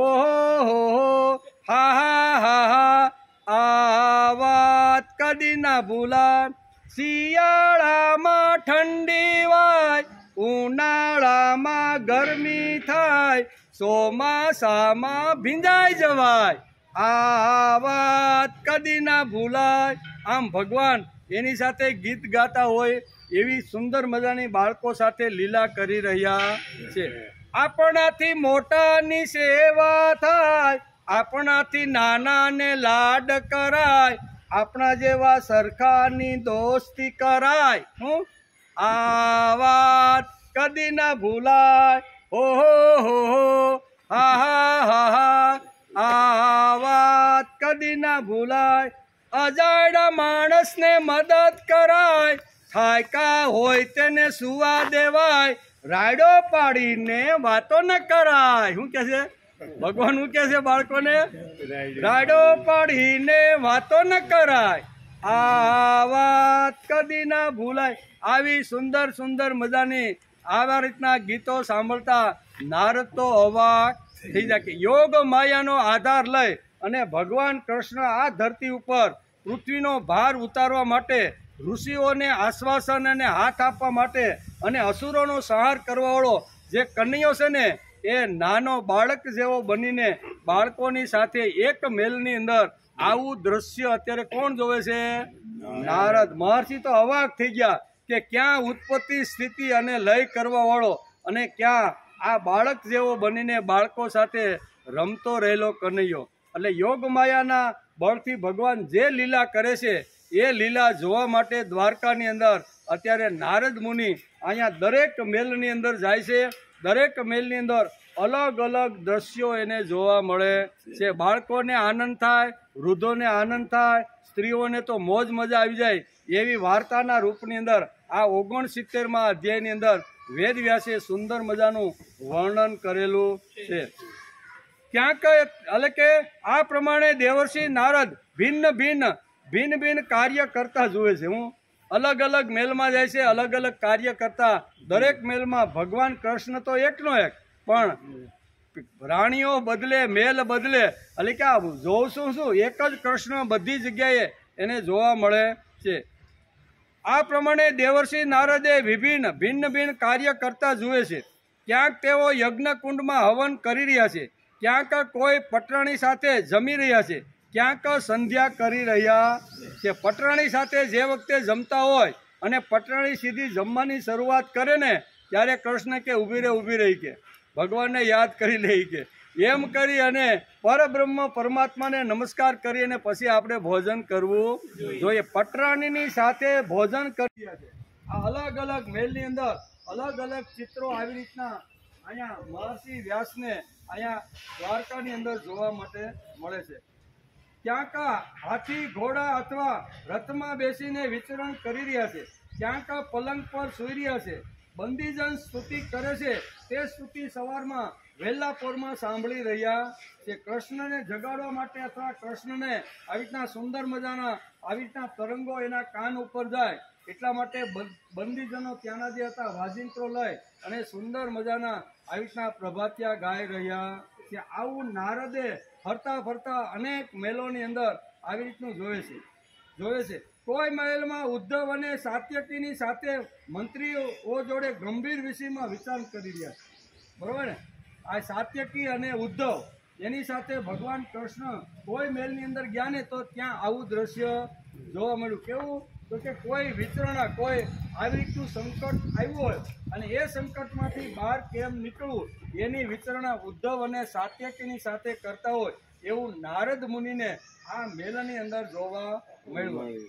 [SPEAKER 1] ઓહો હો, હા હા હા હા, આ વાત કદી ના ભૂલાય, શિયાળામાં ઠંડી વાય, ઉનાળામાં ગરમી થાય, ચોમાસામાં ભીંજાઈ જવાય, આ વાત કદી ના ભૂલાય. આમ ભગવાન એની સાથે ગીત ગાતા હોય એવી સુંદર મજાની બાળકો સાથે લીલા કરી રહ્યા છે. આપણાથી મોટાની સેવા થાય, આપણાથી નાનાને લાડ કરાય, આપણા જેવા સરખાની દોસ્તી કરાય. હું આ વાત કદી ના ભૂલાય, ઓહો હો, હા હા હા હા, આ વાત કદી ના ભૂલાય, અજાયડા માણસને મદદ કરાય, થાયકા હોય તેને સુવા દેવાય, રાયડો પાડીને વાતો ન કરાય. શું કે છે ભગવાન? શું કે છે બાળકોને? રાયડો પાડીને વાતો ન કરાય, આ વાત કદી ના ભૂલાય. આવી સુંદર સુંદર મજાની આવા રીતના ગીતો સાંભળતા નારદ તો અવાક થઈ જાય કે યોગ માયાનો આધાર લઈ અને ભગવાન કૃષ્ણ આ ધરતી ઉપર પૃથ્વીનો ભાર ઉતારવા માટે, ઋષિઓને આશ્વાસન અને હાથ આપવા માટે અને અસુરોનો સંહાર કરવાવાળો જે કન્યો છે ને, એ નાનો બાળક જેવો બનીને બાળકોની સાથે એક મહેલની અંદર આવું દ્રશ્ય અત્યારે કોણ જોવે છે? નારદ મહર્ષિ તો અવાક થઈ ગયા કે ક્યાં ઉત્પત્તિ, સ્થિતિ અને લય કરવા વાળો અને ક્યાં આ બાળક જેવો બનીને બાળકો સાથે રમતો રહેલો કનૈયો. એટલે યોગ માયાના બળથી ભગવાન જે લીલા કરે છે એ લીલા જોવા માટે દ્વારકાની અંદર અત્યારે નારદ મુનિ અહીંયા દરેક મહેલની અંદર જાય છે. દરેક મહેલની અંદર અલગ અલગ દ્રશ્યો એને જોવા મળે છે. બાળકોને આનંદ થાય, વૃદ્ધોને આનંદ થાય, સ્ત્રીઓને તો મોજ મજા આવી જાય એવી વાર્તાના રૂપની અંદર આ 69મા અધ્યાયની અંદર વેદ વ્યાસે સુંદર મજાનું વર્ણન કરેલું છે. ક્યાંક એટલે કે આ પ્રમાણે દેવર્ષિ નારદ ભિન્ન ભિન્ન કાર્ય કરતા જુએ છે. હું અલગ અલગ મહેલમાં જાય છે, અલગ અલગ કાર્ય કરતા. દરેક મહેલમાં ભગવાન કૃષ્ણ તો એકનો એક, પણ રાણીઓ બદલે, મહેલ બદલે, એટલે કે આ જોઉં શું એક જ કૃષ્ણ બધી જગ્યાએ એને જોવા મળે છે. આ પ્રમાણે દેવર્ષિ નારદે ભિન્ન ભિન્ન કાર્ય કરતા જુએ છે. ક્યાંક તેઓ યજ્ઞ કુંડમાં હવન કરી રહ્યા છે, ક્યાંક કોઈ પટરાણી સાથે જમી રહ્યા છે, ક્યાંક સંધ્યા કરી રહ્યા છે. પટરાણી સાથે જે વખતે જમતા હોય અને પટરાણી સીધી જમવાની શરૂઆત કરે ને, ત્યારે કૃષ્ણ કે ઊભી રહી કે ભગવાનને યાદ કરી લે કે એમ કરી અને પરબ્રહ્મ પરમાત્માને નમસ્કાર કરી અને પછી આપણે ભોજન કરવું જોઈએ. પટરાણીની સાથે ભોજન કરી છે. આ અલગ અલગ મહેલની અંદર અલગ અલગ ચિત્રો આવી રીતના અહીંયા મહર્ષિ વ્યાસને અહીંયા દ્વારકાની અંદર જોવા માટે મળે છે. ક્યાંક હાથી, ઘોડા અથવા રથમાં બેસીને વિચરણ કરી રહ્યા છે, ક્યાંક પલંગ પર સૂઈ રહ્યા છે. બંદીજન સ્તુતિ કરે છે, તે સ્તુતિ સવારમાં વહેલા પોરમાં સાંભળી રહ્યા છે. કૃષ્ણને જગાડવા માટે અથવા કૃષ્ણને આવી રીતના સુંદર મજાના આવી રીતના તરંગો એના કાન ઉપર જાય એટલા માટે બંદીજનો ત્યાંના જે હતા વાજિંત્રો લઈ અને સુંદર મજાના આવી રીતના પ્રભાતિયા ગાઈ રહ્યા છે. આવું નારદે ફરતા ફરતા અનેક મહેલોની અંદર આવી રીતનું જોવે છે. કોઈ મહેલમાં ઉદ્ધવ અને સાત્યકીની સાથે મંત્રીઓ જોડે ગંભીર વિષયમાં વિચાર કરી રહ્યા છે. બરોબર ને? આ સાત્યકી અને ઉદ્ધવ એની સાથે ભગવાન કૃષ્ણ કોઈ મહેલની અંદર ગયા ને તો ત્યાં આવું દ્રશ્ય જોવા મળ્યું. કેવું? તો કે કોઈ વિચરણા, કોઈ આવી રીતનું સંકટ આવ્યું હોય અને એ સંકટમાંથી બહાર કેમ નીકળવું એની વિચરણા ઉદ્ધવ અને સાત્યકીની સાથે કરતા હોય એવું નારદ મુનિને આ મહેલની અંદર જોવા મળ્યું.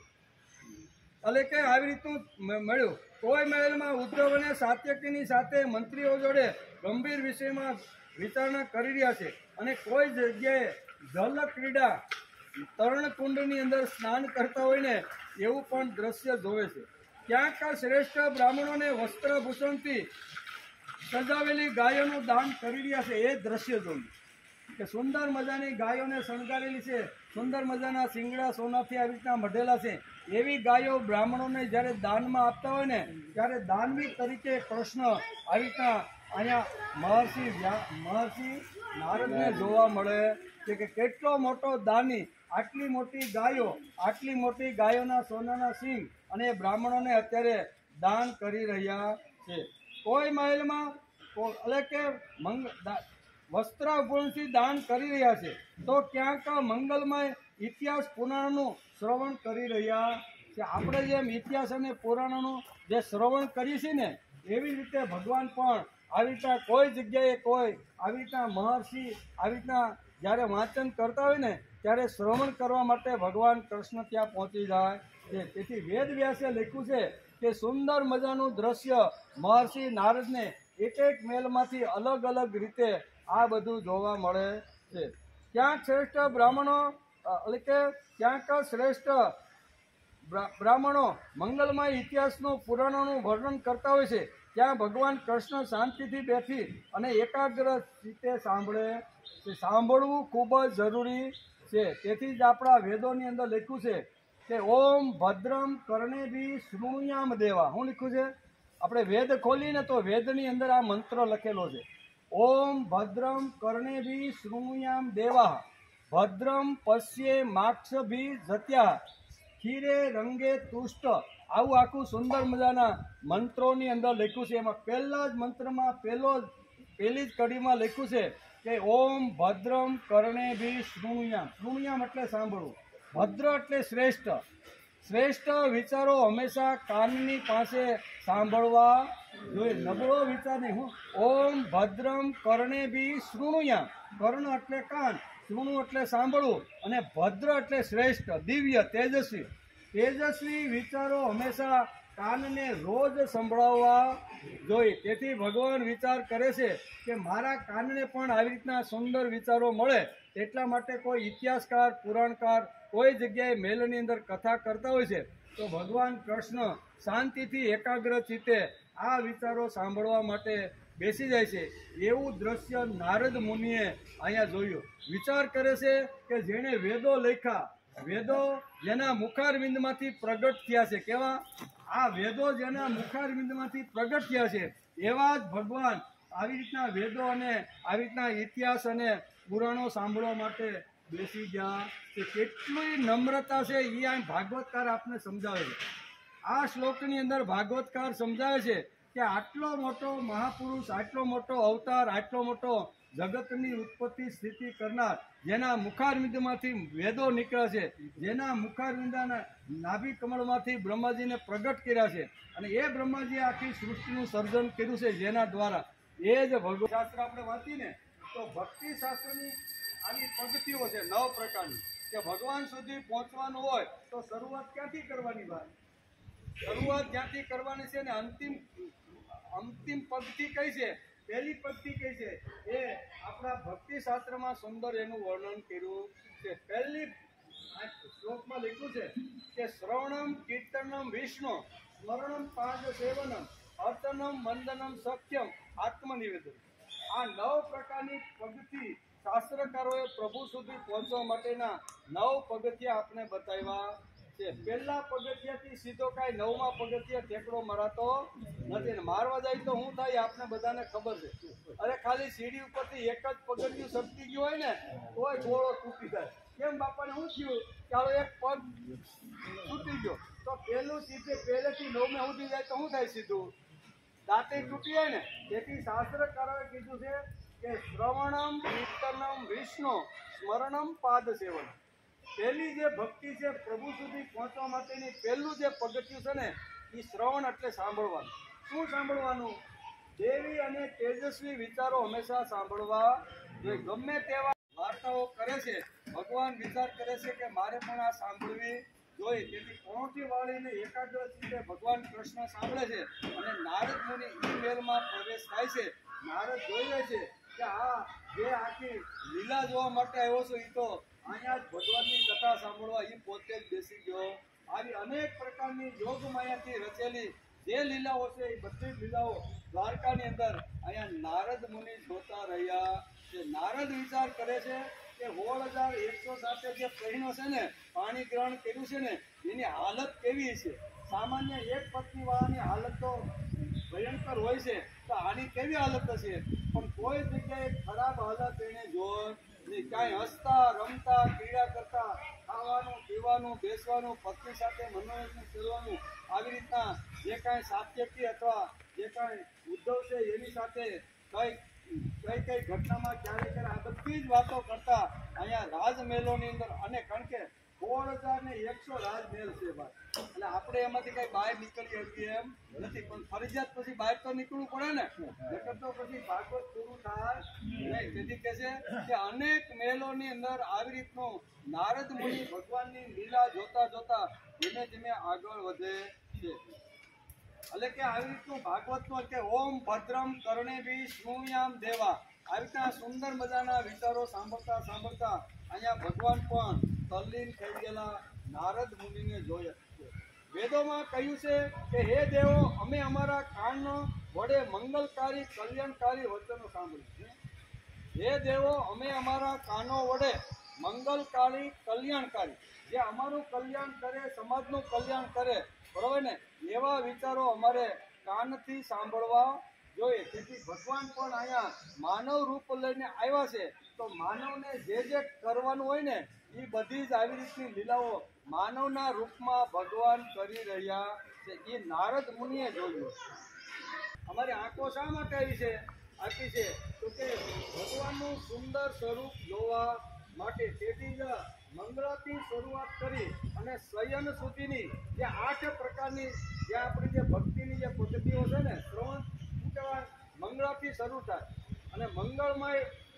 [SPEAKER 1] એટલે કે આવી રીતનું મળ્યું. કોઈ મહેલમાં ઉદ્ધવ અને સાત્યકીની સાથે મંત્રીઓ જોડે ગંભીર વિષયમાં વિચારણા કરી રહ્યા છે અને કોઈ જગ્યાએ જલ ક્રીડા, તરણકુંડની અંદર સ્નાન કરતા હોય ને એવું પણ દ્રશ્ય જોવે છે. ક્યાંક શ્રેષ્ઠ બ્રાહ્મણોને વસ્ત્રભૂષણથી સજાવેલી ગાયોનું દાન કરી રહ્યા છે એ દ્રશ્ય જોયું કે સુંદર મજાની ગાયોને શણગારેલી છે, સુંદર મજાના શિંગડા સોનાથી આવી રીતના મઢેલા છે. એવી ગાયો બ્રાહ્મણોને જ્યારે દાનમાં આપતા હોય ને ત્યારે દાનવી તરીકે કૃષ્ણ આવી રીતના અહીંયા મહર્ષિ નારદને જોવા મળે છે કે કેટલો મોટો દાની, આટલી મોટી ગાયોના સોનાના સિંગ અને બ્રાહ્મણોને અત્યારે દાન કરી રહ્યા છે. કોઈ મહેલમાં એટલે કે વસ્ત્રાભૂષણથી દાન કરી રહ્યા છે તો ક્યાંક મંગલમય ઇતિહાસ પુરાણનું શ્રવણ કરી રહ્યા છે. આપણે જેમ ઇતિહાસ અને પુરાણોનું જે શ્રવણ કરીએ છીએ ને એવી રીતે ભગવાન પણ આવી રીતના કોઈ જગ્યાએ કોઈ આવી રીતના મહર્ષિ આવી રીતના જ્યારે વાંચન કરતા હોય ને ત્યારે શ્રવણ કરવા માટે ભગવાન કૃષ્ણ ત્યાં પહોંચી જાય છે. તેથી વેદ વ્યાસે લખ્યું છે કે સુંદર મજાનું દ્રશ્ય મહર્ષિ નારદને એક મહેલમાંથી અલગ અલગ રીતે આ બધું જોવા મળે છે. ક્યાંક શ્રેષ્ઠ બ્રાહ્મણો એટલે કે ક્યાંક શ્રેષ્ઠ બ્રાહ્મણો મંગલમય ઇતિહાસનું પુરાણોનું વર્ણન કરતા હોય છે ત્યાં ભગવાન કૃષ્ણ શાંતિથી બેઠી અને એકાગ્ર રીતે સાંભળે છે. સાંભળવું ખૂબ જ જરૂરી છે. તેથી જ આપણા વેદોની અંદર લખ્યું છે કે ઓમ ભદ્રમ કર્ણેભિ શૃણુયામ દેવા. શું લખ્યું છે? આપણે વેદ ખોલીને તો વેદની અંદર આ મંત્ર લખેલો છે. ઓમ ભદ્રમ કર્ણેભિ શૃણુયામ દેવા ભદ્રમ પશ્યે માક્ષભિ જત્યા ખીરે રંગે તુષ્ટ, આવું આખું સુંદર મજાના મંત્રોની અંદર લખ્યું છે. એમાં પહેલા જ મંત્રમાં પહેલી જ કડીમાં લખ્યું છે કે ઓમ ભદ્રમ કર્ણેભિ શૃણુયામ. શૃણુયામ એટલે સાંભળવું, ભદ્ર એટલે શ્રેષ્ઠ. શ્રેષ્ઠ વિચારો હંમેશા કાનની પાસે સાંભળવા જોઈએ, નબળો વિચાર નહીં. હું ઓમ ભદ્રમ કર્ણેભિ શૃણુયામ. કર્ણ એટલે કાન, શૃણુ એટલે સાંભળવું, અને ભદ્ર એટલે શ્રેષ્ઠ, દિવ્ય, તેજસ્વી. તેજસ્વી વિચારો હંમેશા કાનને રોજ સંભળાવવા જોઈએ. તેથી ભગવાન વિચાર કરે છે કે મારા કાનને પણ આવી રીતના સુંદર વિચારો મળે, એટલા માટે કોઈ ઇતિહાસકાર, પુરાણકાર કોઈ જગ્યાએ મહેલની અંદર કથા કરતા હોય છે તો ભગવાન કૃષ્ણ શાંતિથી એકાગ્ર ચિત્તે આ વિચારો સાંભળવા માટે બેસી જાય છે. એવું દ્રશ્ય નારદ મુનિએ અહીંયા જોયું. વિચાર કરે છે કે જેણે વેદો લખ્યા, વેદો જેના મુખારવિંદમાંથી પ્રગટ થયા છે, કેવા આ વેદો જેના મુખારવિંદમાંથી પ્રગટ થયા છે, એવા જ ભગવાન આવી રીતના વેદો અને આવી રીતના ઇતિહાસ અને પુરાણો સાંભળવા માટે બેસી ગયા. કે કેટલી નમ્રતા છે એ આ ભાગવતકાર આપને સમજાવે છે. આ શ્લોકની અંદર ભાગવતકાર સમજાવે છે કે આટલો મોટો મહાપુરુષ, આટલો મોટો અવતાર, આટલો મોટો જગતની ઉત્પત્તિ સ્થિતિ કરનાર, જેના મુખારવિંદમાંથી વેદો નીકળ્યા છે, જેના મુખારવિંદાના નાભી કમળમાંથી બ્રહ્માજીને પ્રગટ કર્યા છે, અને એ બ્રહ્માજીએ આખી સૃષ્ટિનું સર્જન કર્યું છે જેના દ્વારા. એ જ ભગવત શાસ્ત્ર આપણે વાંચીને તો ભક્તિ શાસ્ત્રની આની પદ્ધતિઓ છે 9 પ્રકારની, કે ભગવાન સુધી પહોંચવાનું હોય તો શરૂઆત ક્યાંથી કરવાની વાત, શરૂઆત જ્યાંથી કરવાની છે, ને અંતિમ પદ્ધતિ કઈ છે, પહેલી પદ્ધતિ કઈ છે, એ આપણા ભક્તિ શાસ્ત્રમાં સુંદર એનું વર્ણન કર્યું છે. પહેલી શ્લોકમાં લખ્યું છે કે શ્રવણમ કીર્તનમ વિષ્ણુ સ્મરણમ પાદ સેવનમ અર્ચનમ વંદનમ સખ્યમ આત્મનિવેદન. આ 9 પ્રકારની પદ્ધતિ શાસ્ત્રકારોએ પ્રભુ સુધી પહોંચવા માટેના 9 પગથિયા આપણે બતાવ્યા છે. પહેલા પગથિયાથી સીધો કાંઈ 9મા પગથિયા ઠેકડો મરાતો નથી, ને મારવા જાય તો શું થાય આપને બધાને ખબર છે. અરે ખાલી સીડી ઉપરથી એક જ પગથિયું સરકી ગયું હોય ને તોય ગોળો તૂટી જાય. કેમ બાપાને શું થયું, ચાલો એક પગ તૂટી ગયો તો પહેલું સીધે પહેલેથી 9મે સુધી જાય તો શું થાય, સીધું દાંતે તૂટી જાય ને. તેથી શાસ્ત્રકારોએ કીધું છે કે શ્રવણમ કીર્તનમ વિષ્ણુ સ્મરણમ પાદ સેવન. પહેલી જે ભક્તિ છે પ્રભુ સુધી પહોંચવા માટેની પહેલું જે પગથિયું છે ને એ શ્રવણ એટલે સાંભળવાનું. શું સાંભળવાનું, દેવી અને તેજસ્વી વિચારો હંમેશા સાંભળવા જોઈએ. ગમે તેવા વાર્તાઓ કરે છે, ભગવાન વિચાર કરે છે કે મારે પણ આ સાંભળવી જોઈએ. તેથી કોણથી વાળીને એકાગ્ર ચિત્તે ભગવાન કૃષ્ણ સાંભળે છે, અને નારદ મુનિ ઈ મહેલમાં પ્રવેશ થાય છે. નારદ જોઈ લે છે કે આ જે આખી લીલા જોવા માટે આવ્યો છો એ તો અહીંયા જ ભગવાનની કથા સાંભળવા એ પોતે જ બેસી ગયો. આવી અનેક પ્રકારની યોગ માયાથી રચેલી જે લીલાઓ છે એ બધી જ લીલાઓ દ્વારકાની અંદર અહીંયા નારદ મુનિ જોતા રહ્યા છે. નારદ વિચાર કરે છે કે 16,100 સાથે જે પહેણો છે ને, પાણી ગ્રહણ કર્યું છે ને, એની હાલત કેવી છે. સામાન્ય એક પત્ની વાળાની હાલત તો ભયંકર હોય છે, તો આની કેવી હાલત હશે. પણ કોઈ જગ્યાએ ખરાબ હાલત એને જોઈ નહીં. કાંઈ હસતા રમતા ક્રીડા કરતા, ખાવાનું પીવાનું બેસવાનું, પત્ની સાથે મનોરંજન કરવાનું, આવી રીતના જે કાંઈ સાત્યકી અથવા જે કાંઈ ઉદ્ધવ છે એની સાથે કઈ ઘટનામાં ક્યારે આ બધી જ વાતો કરતા અહીંયા રાજમહેલોની અંદર. અને કારણ કે 16,100 રાજમહેલ છે ભાઈ, એટલે આપણે એમાંથી કઈ બહાર નીકળી શકીએ એમ નથી, પણ ફરજિયાત પછી બહાર તો નીકળવું પડે ને, નકર તો પછી ભાગવત પૂરું થાય નહીં. તેથી કહે છે કે અનેક મહેલોની અંદર આવી રીતનું નારદ મુનિ ભગવાનની લીલા જોતા જોતા ધીમે ધીમે આગળ વધે છે. એટલે કે આવી રીતનું ભાગવતનો કે ઓમ ભદ્રમ કર્ણેભિ શૃણુયામ દેવા, આવી રીતના સુંદર મજાના વિચારો સાંભળતા સાંભળતા અહીંયા ભગવાન પણ તલ્લીન થઈ ગયેલા નારદ મુનિને જોયા. વેદોમાં કહ્યું છે કે હે દેવો, અમે અમારા કાનનો વડે મંગલકારી કલ્યાણકારી વચનો સાંભળ્યું. હે દેવો, અમે અમારા કાનો વડે મંગલકારી કલ્યાણકારી, જે અમારું કલ્યાણ કરે, સમાજનું કલ્યાણ કરે, બરોબર ને, એવા વિચારો અમારે કાનથી સાંભળવા જોઈએ. તેથી ભગવાન પણ અહીંયા માનવ રૂપ લઈને આવ્યા છે, તો માનવને જે કરવાનું હોય ને એ બધી જ આવી રીતની લીલાઓ માનવના રૂપમાં ભગવાન કરી રહ્યા છે. એ નારદ મુનિએ જોયું. અમારી આંખો શા માટે આપી છે તો કે ભગવાનનું સુંદર સ્વરૂપ જોવા માટે. તેથી જ મંગળાથી શરૂઆત કરી અને શયન સુધીની જે 8 પ્રકારની જે આપણી જે ભક્તિની જે પદ્ધતિઓ છે ને, શ્રવણ શું કહેવાય, મંગળાથી શરૂ થાય. અને મંગળમય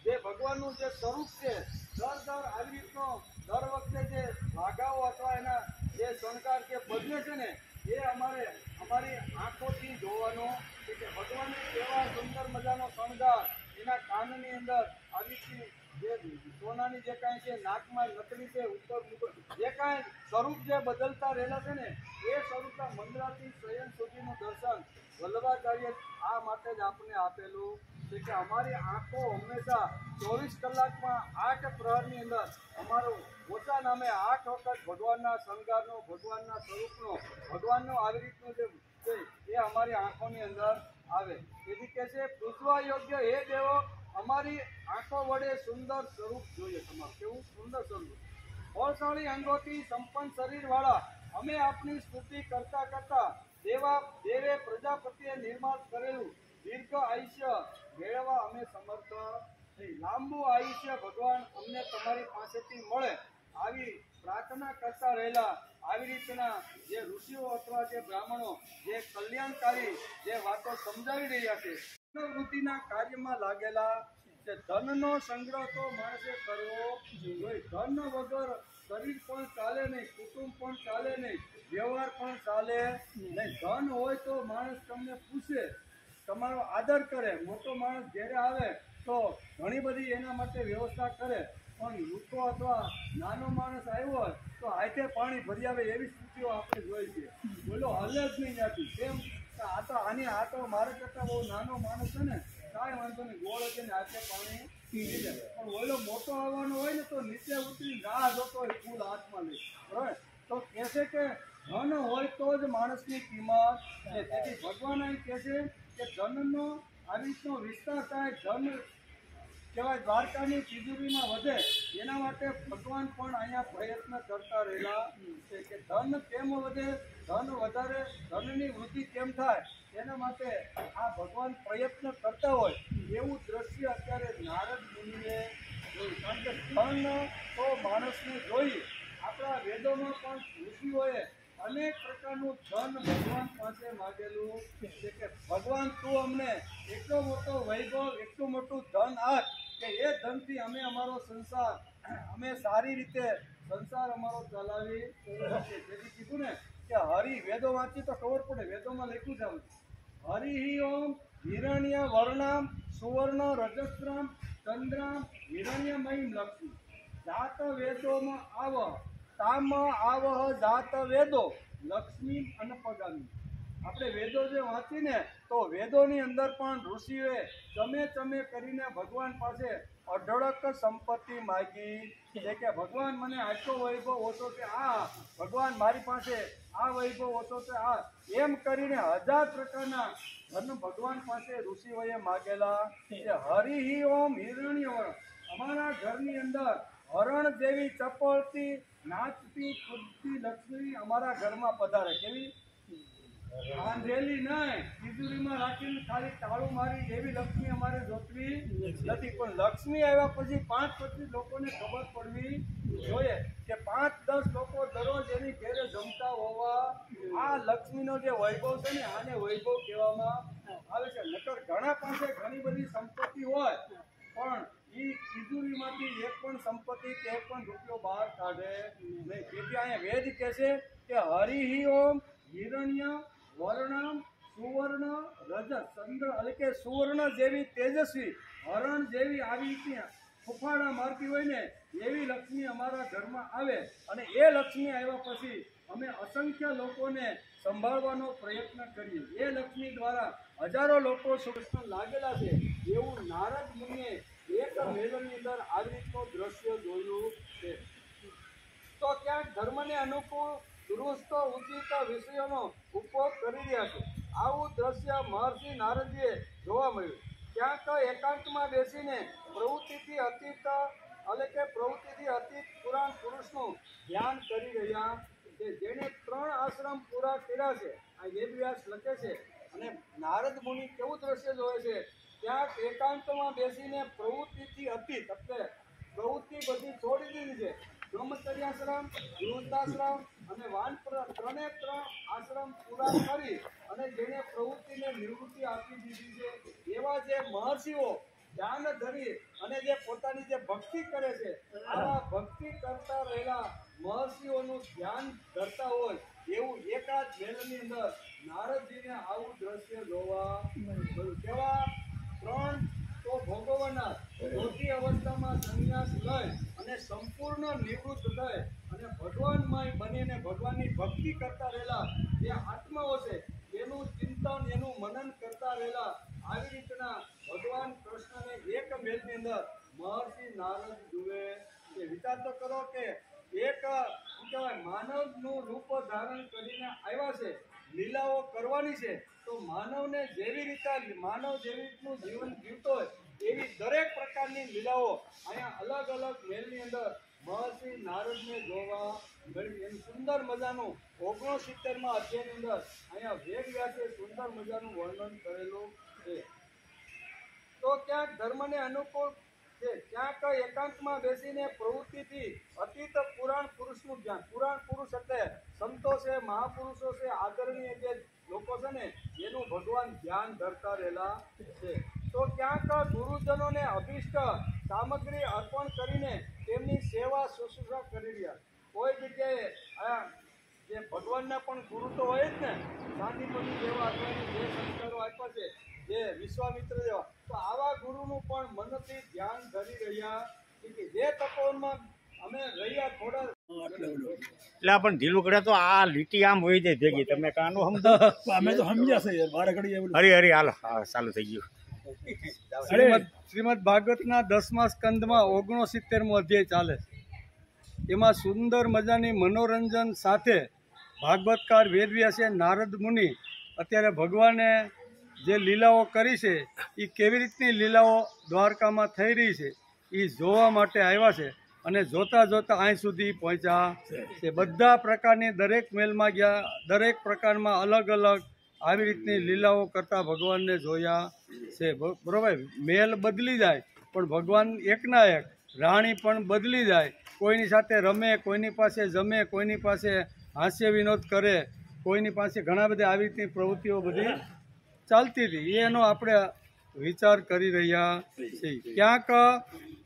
[SPEAKER 1] જે ભગવાનનું જે સ્વરૂપ છે, દર આવી રીતનો દર વખતે જે ભાગાઓ અથવા એના જે શણગાર જે બદલે છે ને, એ અમારી આંખોથી જોવાનો છે કે ભગવાનને કેવા સુંદર મજાનો શણગાર, એના કાનની અંદર આવી જે સોનાની જે કાંઈ છે, નાકમાં નથણી છે, ઉપર જે કાંઈ સ્વરૂપ જે બદલતા રહેલા છે ને, એ સ્વરૂપના મંગળાથી શયન સુધીનું દર્શન વલ્લભાચાર્ય આ માટે જ આપણે આપેલું છે કે અમારી આંખો હંમેશા 24 કલાકમાં 8 પ્રહરની અંદર અમારું ઓછા નામે 8 વખત ભગવાનના શણગારનો, ભગવાનના સ્વરૂપનો, ભગવાનનો આવી રીતનું જે છે એ અમારી આંખોની અંદર આવે. તેથી કહે છે, પૂજવા યોગ્ય હે દેવો, અમારી આંખો વડે સુંદર સ્વરૂપ જોઈએ. તમારું કેવું સુંદર સ્વરૂપ, બળશાળી અંગોથી સંપન્ન શરીરવાળા અમે આપની સ્તુતિ કરતા કરતા દેવે પ્રજાપતિએ નિર્માણ કરેલું દીર્ઘ આયુષ્ય મેળવવા અમે સમર્થ થઈ. લાંબુ આયુષ્ય ભગવાન અમને તમારી પાસેથી મળે આવી પ્રાર્થના કરતા રહેલા. આવી રીતના જે ઋષિઓ અથવા જે બ્રાહ્મણો જે કલ્યાણકારી જે વાતો સમજાવી રહ્યા છે, વૃત્તિના કાર્યમાં લાગેલા છે. ધનનો સંગ્રહ તો માણસે કરવો જોઈએ. ધન વગર શરીર પણ ચાલે નહીં, કુટુંબ પણ ચાલે નહીં, વ્યવહાર પણ ચાલે નહીં. ધન હોય તો માણસ તમને પૂછે, તમારો આદર કરે. મોટો માણસ ઘેરે આવે તો ઘણી બધી એના માટે વ્યવસ્થા કરે, પણ લૂંટો અથવા નાનો માણસ આવ્યો હોય તો હાથે પાણી ભરી આવે એવી સ્થિતિઓ આપણે જોઈ છે. બોલો હલે જ નહીં જાતી. કેમ? આ તો મારા કરતાં બહુ નાનો માણસ છે ને, કાંઈ વાંધો નહીં, ગોળ ને હાથે પાણી પી લે. પણ બોલો મોટો આવવાનો હોય ને તો નીચે ઉતરી રાહ જોતો હોય, ફૂલ હાથમાં લઈ. બરાબર? તો કહે છે કે ધન હોય તો જ માણસની કિંમત છે. તેથી ભગવાન અહીં કહે છે કે ધનનો આવી રીતનો વિસ્તાર થાય, ધન કહેવાય દ્વારકાની તિજોરીમાં વધે, એના માટે ભગવાન પણ અહીંયા પ્રયત્ન કરતા રહેલા છે કે ધન કેમ વધે, ધન વધારે, ધનની વૃદ્ધિ કેમ થાય, એના માટે આ ભગવાન પ્રયત્ન કરતા હોય એવું દ્રશ્ય અત્યારે નારદ મુનિએ જોયું. કારણ કે ધન તો માણસને જોઈ. આપણા વેદોમાં પણ ઋષિઓએ અનેક પ્રકારનું ધન ભગવાન પાસે માગેલું છે કે ભગવાન તું અમને એટલો મોટો વૈભવ, એટલું મોટું ધન આપ કે એ ધનથી અમે અમારો સંસાર, અમે સારી રીતે સંસાર અમારો ચલાવી શકીએ. તેથી કીધું ને કે હરિ, વેદો વાંચી તો ખબર પડે, વેદોમાં લખ્યું છે હરિ ઓમ હિરણ્ય વર્ણામ સુવર્ણ રજસ્રામ ચંદ્રામ હિરણ્યમયી લક્ષ્મી જાત વેદોમાં આવ તામ આવહ જાત વેદો લક્ષ્મી અનપગામી. આપણે વેદો જે વાંચીને તો વેદોની અંદર પણ ઋષિઓએ ચમે કરીને ભગવાન પાસે અઢળક સંપત્તિ માગી છે કે ભગવાન મને આટલો વૈભવ ઓછો કે આ, ભગવાન મારી પાસે આ વૈભવ ઓછો કે આ, એમ કરીને 1000 પ્રકારના ધન ભગવાન પાસે ઋષિઓએ માગેલા છે. હરિ ઓમ હિરણ્ય વરણ, અમારા ઘરની અંદર હરણ જેવી ચપળતી નાચતી કૂદતી લક્ષ્મી અમારા ઘરમાં પધારે. કેવી? આંધેલી નહીં, તિજોરીમાં રાખીને ખાલી તાળું મારી એવી લક્ષ્મી અમારે જોતવી નથી. પણ લક્ષ્મી આવ્યા પછી 5-25 લોકોને ખબર પડવી જોઈએ કે 5-10 લોકો દરરોજ એની ઘેરે જમતા હોવા. આ લક્ષ્મીનો જે વૈભવ છે ને, આને વૈભવ કહેવામાં આવે છે. નકર ઘણા પાસે ઘણી બધી સંપત્તિ હોય પણ એ તિજોરીમાંથી એક પણ સંપત્તિ કે એક પણ રૂપિયો બહાર કાઢે નહીં. તેથી અહીંયા વેદ કહે છે કે હરિ ઓમ હિરણ્ય વર્ણમ સુવર્ણ રજત ચંદ્ર, એટલે કે સુવર્ણ જેવી તેજસ્વી, હરણ જેવી આવી ત્યાં ફુફાડા મારતી હોય ને એવી લક્ષ્મી અમારા ઘરમાં આવે. અને એ લક્ષ્મી આવ્યા પછી અમે અસંખ્ય લોકોને સંભાળવાનો પ્રયત્ન કરીએ. એ લક્ષ્મી દ્વારા હજારો લોકો સુખ લાગેલા છે. એવું નારદ મુનિએ એક મેળવની અંદર આવી રીતનું દ્રશ્ય જોયું છે. તો ક્યાંક ધર્મને અનુકૂળ દુરુસ્ત ઉચિત વિષયોનો ઉપયોગ કરી રહ્યા છે. આવું દ્રશ્ય મહર્ષિ નારદજીએ જોવા મળ્યું. ક્યાંક એકાંતમાં બેસીને પ્રવૃત્તિથી અતીત એટલે કે પ્રવૃત્તિથી અતીત પુરાણ પુરુષનું ધ્યાન કરી રહ્યા છે. જેણે 3 આશ્રમ પૂરા કર્યા છે. આ વેદવ્યાસ લખે છે. અને નારદ મુનિ કેવું દ્રશ્ય જોવે છે? ત્યાં એકાંતમાં બેસીને પ્રવૃત્તિથી અતીત એટલે પ્રવૃત્તિ બધી છોડી દીધી છે. બ્રહ્મચર્યાશ્રમ, ગૃહસ્થાશ્રમ અને ત્રણે 3 આશ્રમ પૂરા કરી અને જેને પ્રવૃત્તિને નિવૃત્તિ આપી દીધી છે એવા જે મહર્ષિઓ ધ્યાન ધરી અને જે પોતાની જે ભક્તિ કરે છે, આવા ભક્તિ કરતા રહેલા મહર્ષિઓનું ધ્યાન ધરતા હોય એવું એકાદ મહેલની અંદર નારદજીને આવું દ્રશ્ય જોવા મળ્યું. કેવા 3 તો ભોગવનાર મોટી અવસ્થામાં સંન્યાસ લઈ અને સંપૂર્ણ નિવૃત્ત થઈ અને ભગવાનમય બનીને ભગવાનની ભક્તિ કરતા રહેલા જે આત્માઓ છે એનું ચિંતન એનું મનન કરતા રહેલા આવી રીતના ભગવાન કૃષ્ણને એક મહેલની અંદર મહર્ષિ નારદ જુએ છે. વિચાર તો કરો કે એક શું કહેવાય માનવનું રૂપ ધારણ કરીને આવ્યા છે, લીલાઓ કરવાની છે, તો માનવને જેવી રીતે માનવ જેવી રીતનું જીવન જીવતો હોય એવી દરેક પ્રકારની લીલાઓ અહીંયા અલગ અલગ મહેલની અંદર મહર્ષિ નારદને જોવા મળી. એમ સુંદર મજાનું 69માં અધ્યાયની અંદર અહીંયા વેદવ્યાસે સુંદર મજાનું વર્ણન કરેલું છે. તો ક્યાંક ધર્મને અનુકૂળ છે, ક્યાંક એકાંતમાં બેસીને પ્રવૃત્તિથી અતીત પુરાણ પુરુષનું જ્ઞાન. પુરાણ પુરુષ એટલે સંતો છે, મહાપુરુષો છે, આદરણીય જે લોકો છે ને એનું ભગવાન ધ્યાન ધરતા રહેલા છે. તો ક્યાંક ગુરુજનોને અભિષ્ટ સામગ્રી અર્પણ કરીને તેમની સેવા શુશ્રૂષા કરી રહ્યા. કોઈ જગ્યાએ આ જે ભગવાનના પણ ગુરુ તો હોય જ ને, શાંતિપતિ જેવા અથવા જે સંસ્કારો આપ્યા છે, જે વિશ્વામિત્ર જેવા, તો આવા ગુરુનું પણ મનથી ધ્યાન ધરી રહ્યા કે જે તપોવનમાં અમે રહ્યા થોડા
[SPEAKER 2] એટલે પણ ઢીલું કરે તો આ લીટી આમ હોય જાય ભેગી. તમે કાનું સમજો?
[SPEAKER 3] અમે તો સમજ્યા છે યાર, બારે ઘડી
[SPEAKER 2] હરી હરી હાલો, હા ચાલુ થઈ ગયું.
[SPEAKER 1] શ્રીમદ ભાગવતના 10મા સ્કંદમાં 69મો અધ્યાય ચાલે છે. એમાં સુંદર મજાની મનોરંજન સાથે ભાગવતકાર વેદવ્યાસે નારદ મુનિ અત્યારે ભગવાને જે લીલાઓ કરી છે એ કેવી રીતની લીલાઓ દ્વારકામાં થઈ રહી છે એ જોવા માટે આવ્યા છે. અને જોતા જોતા અહીં સુધી પહોંચ્યા છે. બધા પ્રકારની દરેક મહેલમાં ગયા, દરેક પ્રકારમાં અલગ અલગ આવી રીતની લીલાઓ કરતા ભગવાનને જોયા છે. બરોબર, મહેલ બદલી જાય પણ ભગવાન એકના એક, રાણી પણ બદલી જાય, કોઈની સાથે રમે, કોઈની પાસે જમે, કોઈની પાસે હાસ્ય વિનોદ કરે, કોઈની પાસે ઘણા બધા આવી રીતની પ્રવૃત્તિઓ બધી ચાલતી હતી. એનો આપણે વિચાર કરી રહ્યા છીએ.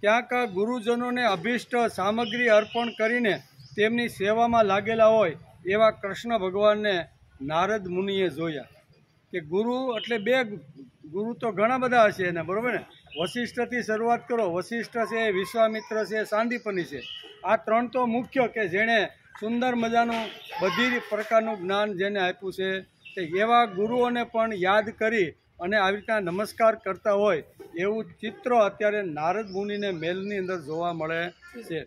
[SPEAKER 1] ક્યાંક ગુરુજનોને અભિષ્ટ સામગ્રી અર્પણ કરીને તેમની સેવામાં લાગેલા હોય એવા કૃષ્ણ ભગવાનને નારદ મુનિએ જોયા. કે ગુરુ એટલે 2 ગુરુ તો ઘણા બધા હશે એને, બરાબર ને? વશિષ્ઠથી શરૂઆત કરો, વશિષ્ઠ છે, વિશ્વામિત્ર છે, સાંદીપની છે. આ 3 તો મુખ્ય કે જેણે સુંદર મજાનું બધી પ્રકારનું જ્ઞાન જેને આપ્યું છે. તે એવા ગુરુઓને પણ યાદ કરી અને આવી રીતના નમસ્કાર કરતા હોય એવું ચિત્ર અત્યારે નારદ મુનિને મહેલની અંદર જોવા મળે છે.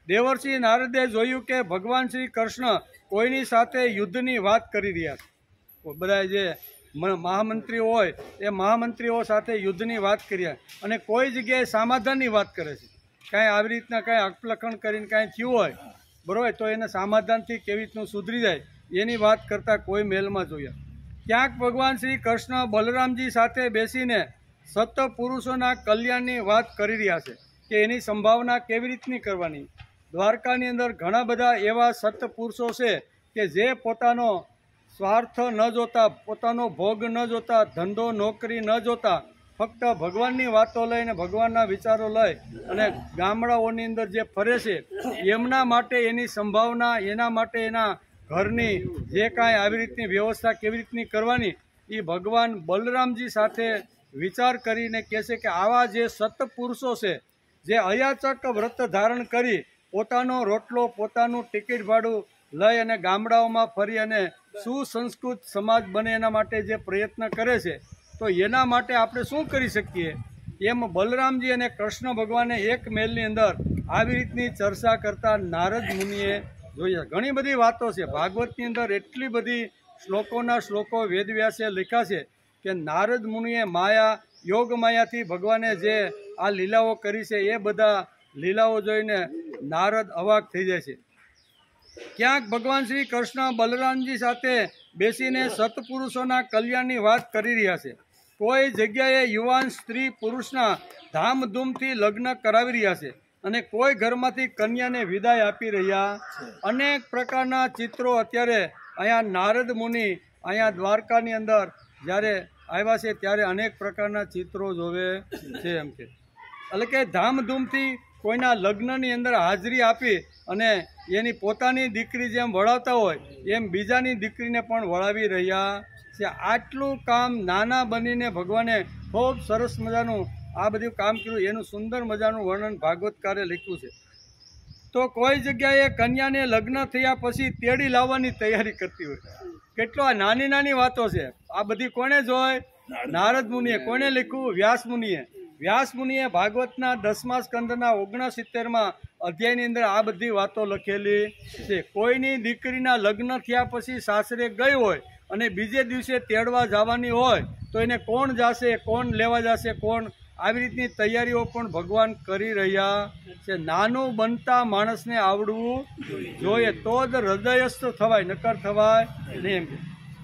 [SPEAKER 1] દેવર્ષિ નારદે જોયું કે ભગવાન શ્રી કૃષ્ણ કોઈની સાથે યુદ્ધની વાત કરી રહ્યા છે. બધા જે મહામંત્રીઓ હોય એ મહામંત્રીઓ સાથે યુદ્ધની વાત કર્યા અને કોઈ જગ્યાએ સમાધાનની વાત કરે છે. કાંઈ આવી રીતના કાંઈ અકલખણ કરીને કાંઈ થયું હોય, બરાબર, તો એને સમાધાનથી કેવી રીતનું સુધરી જાય એની વાત કરતા કોઈ મહેલમાં જોયા. ક્યાંક ભગવાન શ્રી કૃષ્ણ બલરામજી સાથે બેસીને સત્પુરુષોના કલ્યાણની વાત કરી રહ્યા છે કે એની સંભાવના કેવી રીતની કરવાની. દ્વારકાની અંદર ઘણા બધા એવા સત્પુરુષો છે કે જે પોતાનો સ્વાર્થ ન જોતા, પોતાનો ભોગ ન જોતા, ધંધો નોકરી ન જોતા, ફક્ત ભગવાનની વાતો લઈને ભગવાનના વિચારો લઈ અને ગામડાઓની અંદર જે ફરે છે એમના માટે એની સંભાવના, એના માટે એના ઘરની જે કાંઈ આવી રીતની વ્યવસ્થા કેવી રીતની કરવાની એ ભગવાન બલરામજી સાથે વિચાર કરીને કહે છે કે આવા જે સત્પુરુષો છે જે અયાચક વ્રત ધારણ કરી પોતાનો રોટલો, પોતાનું ટિકિટ ભાડું લઈ અને ગામડાઓમાં ફરી અને સુસંસ્કૃત સમાજ બને એના માટે જે પ્રયત્ન કરે છે, તો એના માટે આપણે શું કરી શકીએ? એમ બલરામજી અને કૃષ્ણ ભગવાને એક મહેલની અંદર આવી રીતની ચર્ચા કરતા નારદ મુનિએ જોયા. ઘણી બધી વાતો છે ભાગવતની અંદર, એટલી બધી શ્લોકો વેદવ્યાસે લખ્યા છે કે નારદ મુનિએ માયા, યોગ માયાથી ભગવાને જે આ લીલાઓ કરી છે એ બધા લીલાઓ જોઈને નારદ અવાક થઈ જાય છે. ક્યાંક ભગવાન શ્રી કૃષ્ણ બલરામજી સાથે બેસીને સત્પુરુષોના કલ્યાણની વાત કરી રહ્યા છે. કોઈ જગ્યાએ યુવાન સ્ત્રી પુરુષના ધામધૂમથી લગ્ન કરાવી રહ્યા છે અને કોઈ ઘરમાંથી કન્યાને વિદાય આપી રહ્યા. અનેક પ્રકારના ચિત્રો અત્યારે અહીંયા નારદ મુનિ અહીંયા દ્વારકાની અંદર જ્યારે આવ્યા છે ત્યારે અનેક પ્રકારના ચિત્રો જોવે છે. એમ કે એટલે કે ધામધૂમથી કોઈના લગ્નની અંદર હાજરી આપી અને એની પોતાની દીકરી જેમ વળાવતા હોય એમ બીજાની દીકરીને પણ વળાવી રહ્યા છે. આટલું કામ નાના બનીને ભગવાને ખૂબ સરસ મજાનું આ બધું કામ કર્યું. એનું સુંદર મજાનું વર્ણન ભાગવતકારે લખ્યું છે. તો કોઈ જગ્યાએ કન્યાને લગ્ન થયા પછી તેડી લાવવાની તૈયારી કરતી હોય. કેટલો આ નાની નાની વાતો છે. આ બધી કોણે જોય? નારદ મુનિએ. કોણે લખ્યું? વ્યાસ મુનિએ. વ્યાસ મુનિએ ભાગવતના 10મા સ્કંદના 69માં અધ્યાયની અંદર આ બધી વાતો લખેલી છે. કોઈની દીકરીના લગ્ન થયા પછી સાસરે ગઈ હોય અને બીજે દિવસે તેડવા જવાની હોય તો એને કોણ જશે, કોણ લેવા જશે, કોણ, આવી રીતની તૈયારીઓ પણ ભગવાન કરી રહ્યા છે. નાનું બનતા માણસને આવડવું જોઈએ તો જ હૃદયસ્થ થવાય, નકર થવાય નહીં. એમ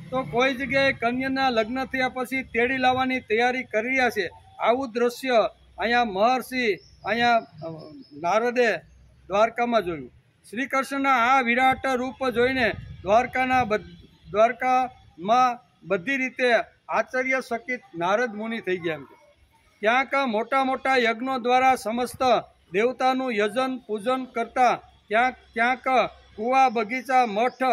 [SPEAKER 1] તો કોઈ જગ્યાએ કન્યાના લગ્ન થયા પછી તેડી લાવવાની તૈયારી કરી રહ્યા છે. આવું દ્રશ્ય અહીંયા મહર્ષિ અહીંયા નારદે દ્વારકામાં જોયું. શ્રી કૃષ્ણના આ વિરાટ રૂપ જોઈને દ્વારકામાં બધી રીતે આશ્ચર્યચકિત નારદ મુનિ થઈ ગયા. એમ ક્યાંક મોટા મોટા યજ્ઞો દ્વારા સમસ્ત દેવતાનું યજન પૂજન કરતા, ક્યાંક કુવા, બગીચા, મઠ,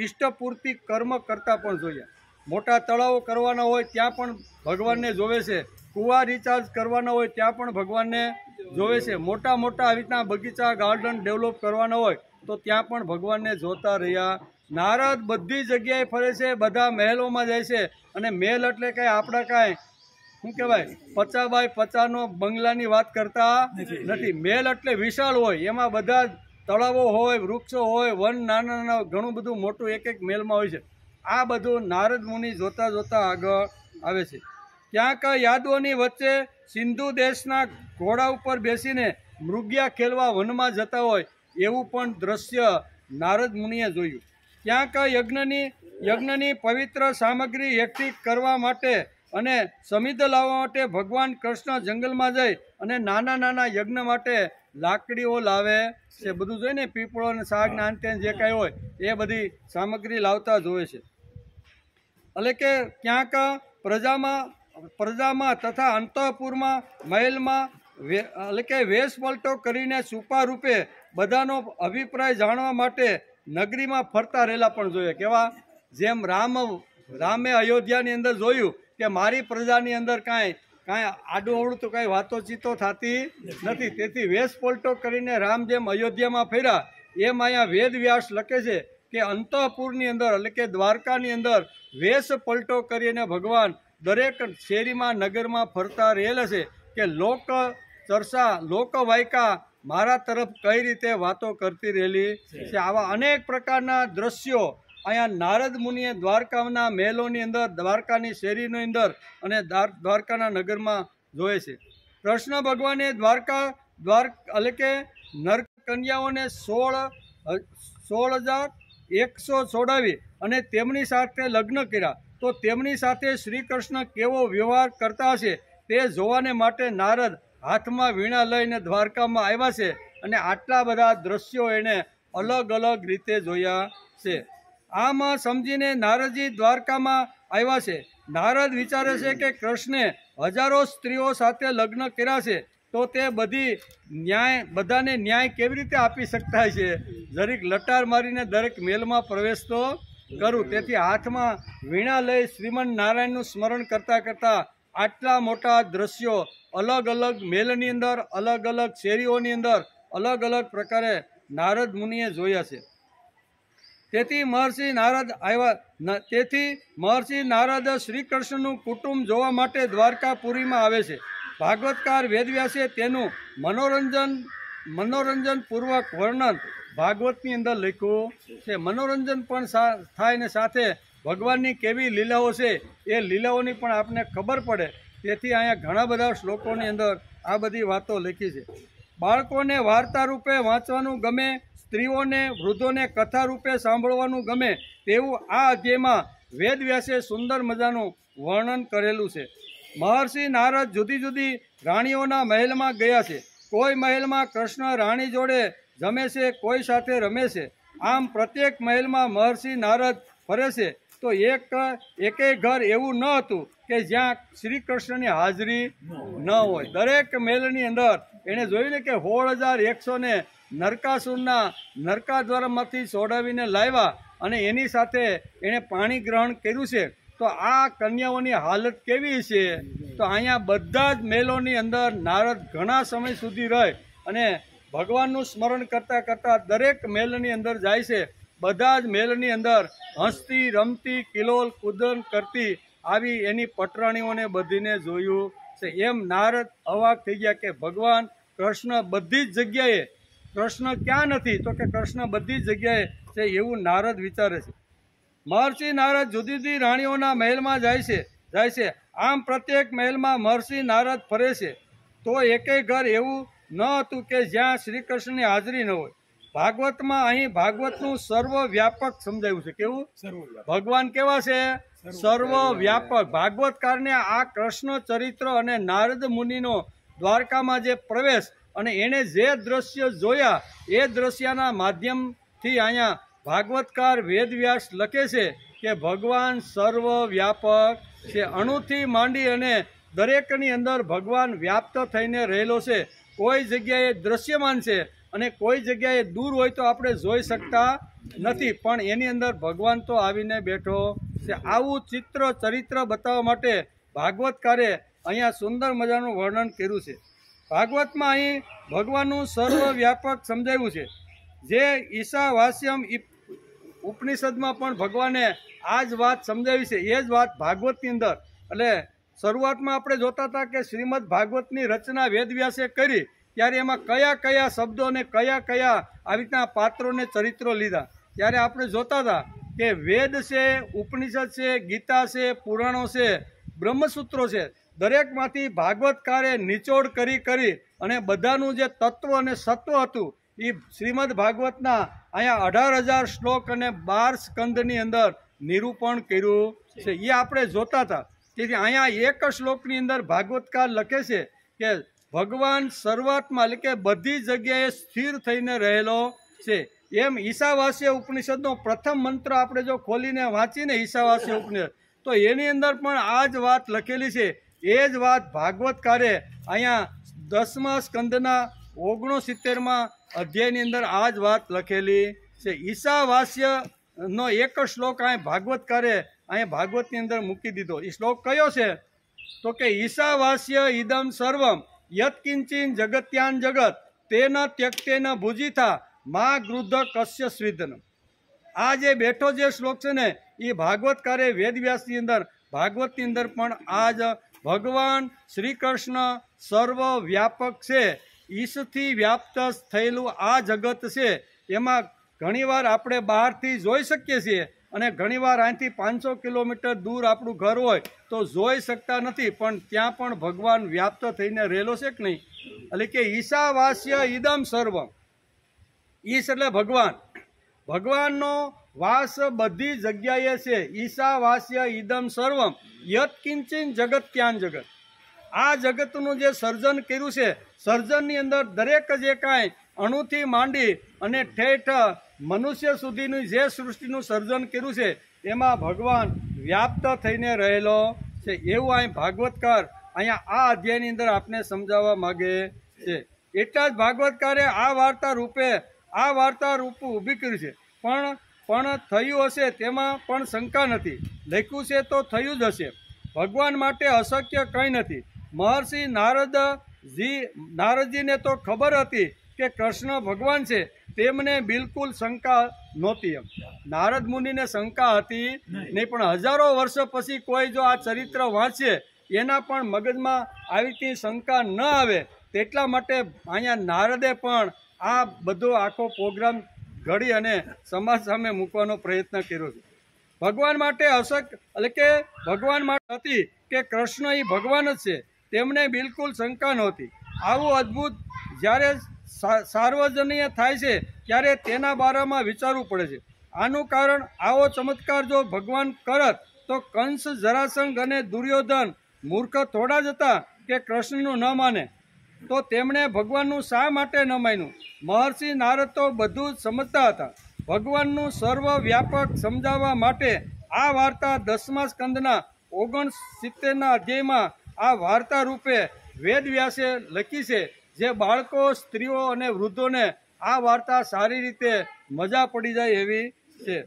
[SPEAKER 1] ઇષ્ટપૂર્તિ કર્મ કરતા પણ જોયા. મોટા તળાવો કરવાના હોય ત્યાં પણ ભગવાનને જોવે છે. કુવા રિચાર્જ કરવાના હોય ત્યાં પણ ભગવાનને જોવે છે. મોટા મોટા આવી રીતના બગીચા, ગાર્ડન ડેવલપ કરવાના હોય તો ત્યાં પણ ભગવાનને જોતા રહ્યા. નારદ બધી જગ્યાએ ફરે છે, બધા મહેલોમાં જાય છે. અને મહેલ એટલે કાંઈ આપણા કાંઈ શું કહેવાય 50x50 બંગલાની વાત કરતા નથી. મહેલ એટલે વિશાળ હોય, એમાં બધા તળાવો હોય, વૃક્ષો હોય, વન, નાના નાના ઘણું બધું મોટું એક એક મહેલમાં હોય છે. આ બધું નારદ મુનિ જોતા જોતા આગળ આવે છે. ક્યાંક યાદવોની વચ્ચે સિંધુ દેશના ઘોડા ઉપર બેસીને મૃગ્યા ખેલવા વનમાં જતા હોય એવું પણ દ્રશ્ય નારદ મુનિએ જોયું. ક્યાંક યજ્ઞની પવિત્ર સામગ્રી એકઠી કરવા માટે અને સમિધ લાવવા માટે ભગવાન કૃષ્ણ જંગલમાં જાય અને નાના નાના યજ્ઞ માટે લાકડીઓ લાવે છે. બધું જોઈને પીપળો અને શાક ને આન તેન જે કાંઈ હોય એ બધી સામગ્રી લાવતા જોવે છે. એટલે કે ક્યાંક પ્રજામાં તથા અંતઃપુરમાં, મહેલમાં એટલે કે વેશ પલટો કરીને છુપા રૂપે બધાનો અભિપ્રાય જાણવા માટે નગરીમાં ફરતા રહેલા પણ જોઈએ. કેવા? જેમ રામે અયોધ્યાની અંદર જોયું કે મારી પ્રજાની અંદર કાંઈ આડું અવળું તો કાંઈ વાતોચીતો થતી નથી, તેથી વેશ પલટો કરીને રામ જેમ અયોધ્યામાં ફર્યા એમ અહીંયા વેદ વ્યાસ લખે છે કે અંતઃપુરની અંદર એટલે કે દ્વારકાની અંદર વેશ પલટો કરીને ભગવાન દરેક શેરીમાં, નગરમાં ફરતા રહેલા છે કે લોક ચર્ચા, લોકવાયકા મારા તરફ કઈ રીતે વાતો કરતી રહેલી છે. આવા અનેક પ્રકારના દ્રશ્યો અહીંયા નારદ મુનિએ દ્વારકાના મહેલોની અંદર, દ્વારકાની શેરીની અંદર અને દ્વારકાના નગરમાં જોયે છે. કૃષ્ણ ભગવાને એટલે કે નર કન્યાઓને 16,100 છોડાવી અને તેમની સાથે લગ્ન કર્યા. તો તેમની સાથે શ્રી કૃષ્ણ કેવો વ્યવહાર કરતા હશે તે જોવાને માટે નારદ હાથમાં વીણા લઈને દ્વારકામાં આવ્યા છે અને આટલા બધા દ્રશ્યો એણે અલગ અલગ રીતે જોયા છે. આમ સમજીને નારદજી દ્વારકામાં આવ્યા છે. નારદ વિચારે છે કે કૃષ્ણે હજારો સ્ત્રીઓ સાથે લગ્ન કર્યા છે તો તે બધાને ન્યાય કેવી રીતે આપી શકતા છે? જરીક લટાર મારીને દરેક મહેલમાં પ્રવેશ તો કરું. તેથી હાથમાં વીણા લઈ શ્રીમન નારાયણનું સ્મરણ કરતા કરતા આટલા મોટા દ્રશ્યો અલગ અલગ મહેલની અંદર, અલગ અલગ શેરીઓની અંદર અલગ અલગ પ્રકારે નારદ મુનિએ જોયા છે. તેથી મહર્ષિ નારદ શ્રી કૃષ્ણનું કુટુંબ જોવા માટે દ્વારકાપુરીમાં આવે છે. ભાગવતકાર વેદવ્યાસે તેનું મનોરંજનપૂર્વક વર્ણન ભાગવતની અંદર લખ્યું છે. મનોરંજન પણ થાય ને સાથે ભગવાનની કેવી લીલાઓ છે એ લીલાઓની પણ આપને ખબર પડે. તેથી અહીંયા ઘણા બધા શ્લોકોની અંદર આ બધી વાતો લખી છે. બાળકોને વાર્તા રૂપે વાંચવાનું ગમે, સ્ત્રીઓને વૃદ્ધોને કથા રૂપે સાંભળવાનું ગમે તેવું આ અધ્યાયમાં વેદવ્યાસે સુંદર મજાનું વર્ણન કરેલું છે. મહર્ષિ નારદ જુદી જુદી રાણીઓના મહેલમાં ગયા છે. કોઈ મહેલમાં કૃષ્ણ રાણી જોડે જમે છે, કોઈ સાથે રમે છે. આમ પ્રત્યેક મહેલમાં મહર્ષિ નારદ ફરે છે. તો એકેય ઘર એવું ન હતું કે જ્યાં શ્રી કૃષ્ણની હાજરી ન હોય. દરેક મહેલની અંદર એણે જોયું ને કે 16,100 નરકાસુરના નરકાદ્વારમાંથી છોડાવીને લાવ્યા અને એની સાથે એણે પાણી ગ્રહણ કર્યું છે. તો આ કન્યાઓની હાલત કેવી છે? તો અહીંયા બધા જ મહેલોની અંદર નારદ ઘણા સમય સુધી રહે અને ભગવાનનું સ્મરણ કરતાં કરતાં દરેક મહેલની અંદર જાય છે. બધા જ મહેલની અંદર હસતી રમતી કિલોલ કૂદન કરતી આવી એની પટરાણીઓને બધીને જોયું છે. એમ નારદ અવાક થઈ ગયા કે ભગવાન કૃષ્ણ બધી જ જગ્યાએ, કૃષ્ણ ક્યાં નથી? તો કે કૃષ્ણ બધી જ જગ્યાએ છે એવું નારદ વિચારે છે. મહર્ષિ નારદ જુદી જુદી રાણીઓના મહેલમાં જાય છે. આમ પ્રત્યેક મહેલમાં મહર્ષિ નારદ ફરે છે. તો એકેય ઘર એવું ન હતું કે જ્યાં શ્રી કૃષ્ણની હાજરી ન હોય. ભાગવતમાં અહીં ભાગવતનું સર્વવ્યાપક સમજાયું છે. કેવું? ભગવાન કેવા છે? સર્વવ્યાપક. ભાગવતકારને આ કૃષ્ણ ચરિત્ર અને નારદ મુનિનો દ્વારકામાં જે પ્રવેશ અને એણે જે દ્રશ્ય જોયા એ દ્રશ્યના માધ્યમથી અહીંયા ભાગવતકાર વેદવ્યાસ લખે છે કે ભગવાન સર્વવ્યાપક છે. અણુથી માંડી અને દરેકની અંદર ભગવાન વ્યાપ્ત થઈને રહેલો છે. કોઈ જગ્યાએ દ્રશ્યમાન છે અને કોઈ જગ્યાએ દૂર હોય તો આપણે જોઈ શકતા નથી, પણ એની અંદર ભગવાન તો આવીને બેઠો છે. આવું ચરિત્ર બતાવવા માટે ભાગવતકારે અહીંયા સુંદર મજાનું વર્ણન કર્યું છે. ભાગવતમાં અહીં ભગવાનનું સર્વવ્યાપક સમજાવ્યું છે. જે ઈશાવાસ્યમ ઉપનિષદમાં પણ ભગવાને આ જ વાત સમજાવી છે. એ જ વાત ભાગવતની અંદર, એટલે શરૂઆતમાં આપણે જોતા હતા કે શ્રીમદ ભાગવતની રચના વેદવ્યાસે કરી ત્યારે એમાં કયા કયા શબ્દો અને કયા આવી રીતના પાત્રોને ચરિત્રો લીધા. ત્યારે આપણે જોતા હતા કે વેદ છે, ઉપનિષદ છે, ગીતા છે, પુરાણો છે, બ્રહ્મસૂત્રો છે, દરેકમાંથી ભાગવતકારે નિચોડ કરી અને બધાનું જે તત્વ અને સત્વ હતું એ શ્રીમદ ભાગવતના અહીંયા 18,000 શ્લોક અને 12 સ્કંદની અંદર નિરૂપણ કર્યું છે. એ આપણે જોતા હતા. તેથી અહીંયા એક શ્લોકની અંદર ભાગવતકાર લખે છે કે ભગવાન શરૂઆતમાં એટલે કે બધી જગ્યાએ સ્થિર થઈને રહેલો છે. એમ ઈશાવાસ્ય ઉપનિષદનો પ્રથમ મંત્ર આપણે જો ખોલીને વાંચીને ઈશાવાસ્ય ઉપનિષદ તો એની અંદર પણ આ જ વાત લખેલી છે. એ જ વાત ભાગવતકારે અહીંયા 10મા સ્કંદના 69માં અધ્યાયની અંદર આ જ વાત લખેલી છે. ઈશાવાસ્યનો એક શ્લોક અહીં ભાગવતકારે અહીંયા ભાગવતની અંદર મૂકી દીધો. એ શ્લોક કયો છે? તો કે ઈશાવાસ્ય ઇદમ સર્વમ યત્કિંચિન જગત્યાન જગત તેન ત્યક્તેન ભુજિથા મા ગૃદ્ધ કશ્ય સ્વિદન. આ જે બેઠો જે શ્લોક છે ને એ ભાગવતકારે વેદવ્યાસની અંદર ભાગવતની અંદર પણ આ જ ભગવાન શ્રી કૃષ્ણ સર્વવ્યાપક છે. ઈશથી વ્યાપ્ત થયેલું આ જગત છે. એમાં ઘણીવાર આપણે બહારથી જોઈ શકીએ છીએ અને ઘણીવાર અહીંથી 500 કિલોમીટર દૂર આપણું ઘર હોય તો જોઈ શકતા નથી, પણ ત્યાં પણ ભગવાન વ્યાપ્ત થઈને રહેલો છે કે નહીં? એટલે કે ઈશાવાસ્ય ઇદમ સર્વમ. ઈશ એટલે ભગવાન. ભગવાનનો વાસ બધી જગ્યાએ છે. ઈશાવાસ્ય ઇદમ સર્વમ યત્કિંચિન જગત્યાન જગત. આ જગતનું જે સર્જન કર્યું છે, સર્જનની અંદર દરેક જે કાંઈ અણુથી માંડી અને ઠેઠ મનુષ્ય સુધીનું જે સૃષ્ટિનું સર્જન કર્યું છે એમાં ભગવાન વ્યાપ્ત થઈને રહેલો છે. એવું અહીં ભાગવતકાર અહીંયા આ અધ્યાયની અંદર આપને સમજાવવા માગે છે. એટલા જ ભાગવતકારે આ વાર્તા રૂપ ઊભી કરી છે. પણ થયું હશે તેમાં પણ શંકા નથી. લખ્યું છે તો થયું જ હશે. ભગવાન માટે અશક્ય કંઈ નથી. મહર્ષિ નારદજીને તો ખબર હતી કે કૃષ્ણ ભગવાન છે, તેમને બિલકુલ શંકા નહોતી. એમ નારદ મુનિને શંકા હતી નહીં, પણ હજારો વર્ષ પછી કોઈ જો આ ચરિત્ર વાંચે એના પણ મગજમાં આવી શંકા ન આવે તેટલા માટે અહીંયા નારદે પણ આ બધો આખો પ્રોગ્રામ ઘડી અને સમાજ સામે મૂકવાનો પ્રયત્ન કર્યો છે. ભગવાન માટે એટલે કે ભગવાન માટે હતી કે કૃષ્ણ એ ભગવાન જ છે, તેમને બિલકુલ શંકા નહોતી. આવું અદ્ભુત જ્યારે સાર્વજનીય થાય છે ત્યારે તેના બારામાં વિચારવું પડે છે. આનું કારણ આવો ચમત્કાર જો ભગવાન કરત તો કંસ, જરાસંઘ અને દુર્યોધન મૂર્ખ થોડા જ હતા કે કૃષ્ણનું ન માને? તો તેમણે ભગવાનનું શા માટે ન માન્યું? મહર્ષિ નારદ તો બધું જ સમજતા હતા. ભગવાનનું સર્વવ્યાપક સમજાવવા માટે આ વાર્તા 10મા સ્કંદના 69ના અધ્યાયમાં આ વાર્તા રૂપે વેદવ્યાસે લખી છે, જે બાળકો, સ્ત્રીઓ અને વૃદ્ધોને આ વાર્તા સારી રીતે મજા પડી જાય એવી છે.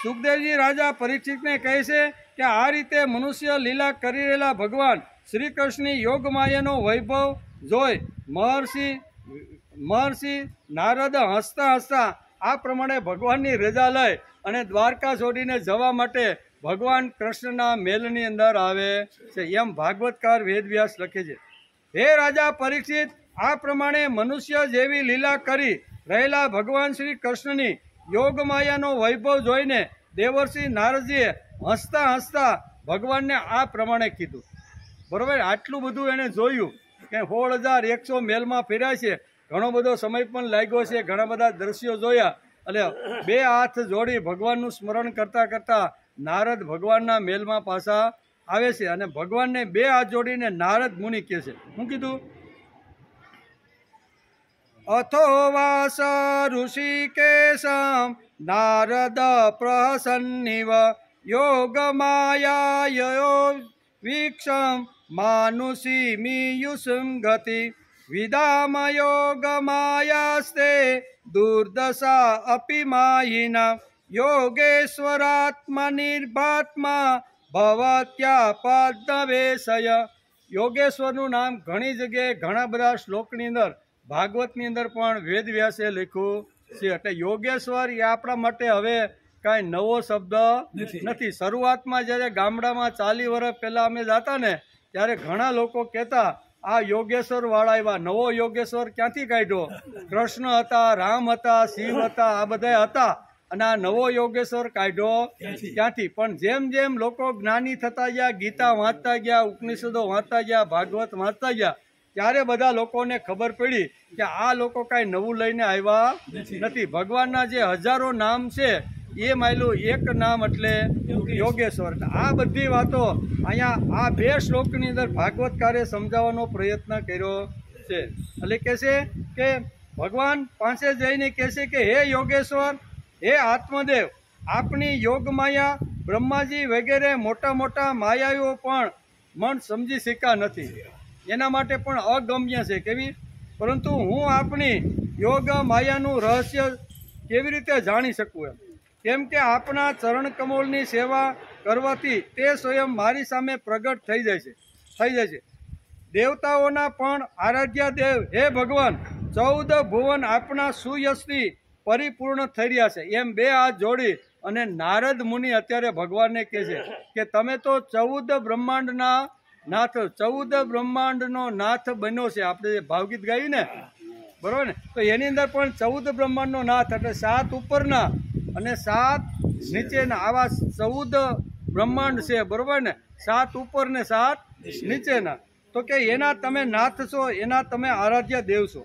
[SPEAKER 1] સુખદેવજી રાજા પરીક્ષિતને કહે છે કે આ રીતે મનુષ્ય લીલા કરી રહેલા ભગવાન શ્રી કૃષ્ણની યોગમાયાનો વૈભવ જોઈ મહર્ષિ નારદ હસતા હસતા આ પ્રમાણે ભગવાનની રજા લઈ અને દ્વારકા છોડીને જવા માટે ભગવાન કૃષ્ણના મહેલની અંદર આવે છે, એમ ભાગવતકાર વેદવ્યાસ લખે છે. હે રાજા પરીક્ષિત, આ પ્રમાણે મનુષ્ય જેવી લીલા કરી રહેલા ભગવાન શ્રી કૃષ્ણની યોગમાયાનો વૈભવ જોઈને દેવર્ષિ નારદજીએ હસતા હસતા ભગવાનને આ પ્રમાણે કીધું. બરોબર, આટલું બધું એણે જોયું કે 16,100 મહેલમાં ફેર્યા છે, ઘણો બધો સમય પણ લાગ્યો છે, ઘણા બધા દ્રશ્યો જોયા. એટલે 2 હાથ જોડી ભગવાનનું સ્મરણ કરતા કરતા નારદ ભગવાનના મહેલમાં પાછા આવે છે અને ભગવાનને 2 હાથ જોડીને નારદ મુનિ કહે છે. શું કીધું? અથો વાસ ઋષિકેશમ નારદ પ્રસન્નિવ યોગ માયા વીક્ષમ માનુષી મીયુષમ ગતિ વિદામ યોગ માયાસ્તે દુર્દશા અપી માયિના યોગેશ્વરાત્મા નિર્ભાત્મા ભવત્યા પદ્મવેશય. યોગેશ્વરનું નામ ઘણી જગ્યાએ ઘણા બધા શ્લોકની અંદર, ભાગવતની અંદર પણ વેદવ્યાસે લખ્યું છે. એટલે યોગેશ્વર એ આપણા માટે હવે કાંઈ નવો શબ્દ નથી. શરૂઆતમાં જ્યારે ગામડામાં 40 વર્ષ પહેલાં અમે જતા ને ત્યારે ઘણા લોકો કહેતા આ યોગેશ્વર વાળા આવ્યા, નવો યોગેશ્વર ક્યાંથી કાઢ્યો? કૃષ્ણ હતા, રામ હતા, શિવ હતા, આ બધા હતા, અને આ નવો યોગેશ્વર કાઢ્યો ક્યાંથી? પણ જેમ જેમ લોકો જ્ઞાની થતા ગયા, ગીતા વાંચતા ગયા, ઉપનિષદો વાંચતા ગયા, ભાગવત વાંચતા ગયા, ત્યારે બધા લોકોને ખબર પડી કે આ લોકો કાંઈ નવું લઈને આવ્યા નથી. ભગવાનના જે હજારો નામ છે એ માયલું એક નામ એટલે યોગેશ્વર. આ બધી વાતો અહીંયા આ 2 શ્લોકની અંદર ભાગવતકારે સમજાવવાનો પ્રયત્ન કર્યો છે. એટલે કહે છે કે ભગવાન પાસે જઈને કહે છે કે હે યોગેશ્વર, હે આત્મદેવ, આપની યોગમાયા બ્રહ્માજી વગેરે મોટા મોટા માયાઓ પણ મન સમજી શક્યા નથી, એના માટે પણ અગમ્ય છે. કેવી? પરંતુ હું આપની યોગ માયાનું રહસ્ય કેવી રીતે જાણી શકું એમ? કેમ કે આપના ચરણ કમળની સેવા કરવાથી તે સ્વયં મારી સામે પ્રગટ થઈ જાય છે. દેવતાઓના પણ આરાધ્ય દેવ હે ભગવાન, 14 ભુવન આપના સુયશથી પરિપૂર્ણ થઈ રહ્યા છે. એમ 2 હાથ જોડી અને નારદ મુનિ અત્યારે ભગવાનને કહે છે કે તમે તો 14 બ્રહ્માંડના નાથ, 14 બ્રહ્માંડનો નાથ બન્યો છે. આપણે જે ભાવગીત ગાયું ને, બરોબર ને, તો એની અંદર પણ 14 બ્રહ્માંડનો નાથ, એટલે 7 ઉપરના અને 7 નીચેના, આવા 14 બ્રહ્માંડ છે, બરોબર ને, 7 ઉપર ને 7 નીચેના. તો કે એના તમે નાથ છો, એના તમે આરાધ્ય દેવ છો.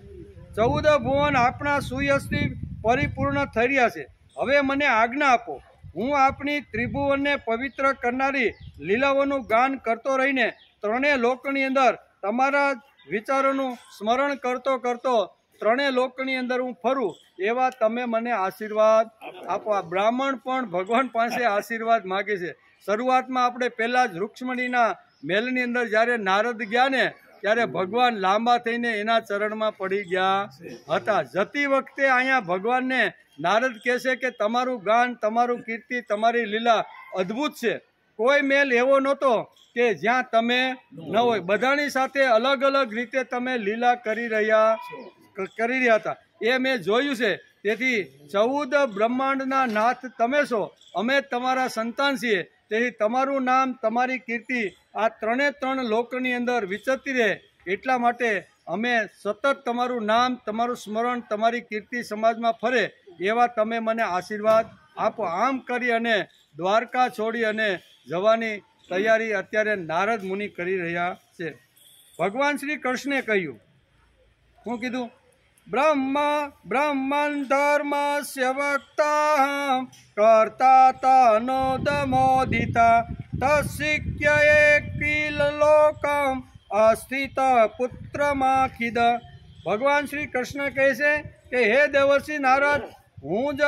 [SPEAKER 1] 14 ભુવન આપણા સુયશથી પરિપૂર્ણ થઈ રહ્યા છે. હવે મને આજ્ઞા આપો, હું આપની ત્રિભુવનને પવિત્ર કરનારી લીલાઓનું ગાન કરતો રહીને 3 લોકની અંદર તમારા વિચારોનું સ્મરણ કરતો કરતો 3 લોકની અંદર હું ફરું, એવા તમે મને આશીર્વાદ આપો. બ્રાહ્મણ પણ ભગવાન પાસે આશીર્વાદ માગે છે. શરૂઆતમાં આપણે પહેલાં જ રૂક્ષ્મણીના મહેલની અંદર જ્યારે નારદ ગયા ને ત્યારે ભગવાન લાંબા થઈને એના ચરણમાં પડી ગયા હતા. જતી વખતે અહીંયા ભગવાનને નારદ કહે છે કે તમારું ગાન, તમારું કીર્તિ, તમારી લીલા અદ્ભુત છે. કોઈ મેલ એવો નહોતો કે જ્યાં તમે ન હોય. બધાની સાથે અલગ અલગ રીતે તમે લીલા કરી રહ્યા હતા, એ મેં જોયું છે. તેથી 14 બ્રહ્માંડના નાથ તમે છો, અમે તમારા સંતાન છીએ. તેથી તમારું નામ, તમારી કીર્તિ આ 3 લોકની અંદર વિચરતી રહે, એટલા માટે અમે સતત તમારું નામ, તમારું સ્મરણ, તમારી કીર્તિ સમાજમાં ફરે એવા તમે મને આશીર્વાદ આપો. આમ કરી અને દ્વારકા છોડી અને જવાની તૈયારી અત્યારે નારદ મુનિ કરી રહ્યા છે. ભગવાન શ્રી કૃષ્ણે કહ્યું, શું કીધું? બ્રહ્મણ ધર્મસ્ય વક્તા કર્તા તનોદમોદિતા તસ્સિક્ય કિલ લોકમ અસ્થિત પુત્રમાખિદ. ભગવાન શ્રી કૃષ્ણ કહે છે કે હે દેવર્ષિ નારદ, હું જ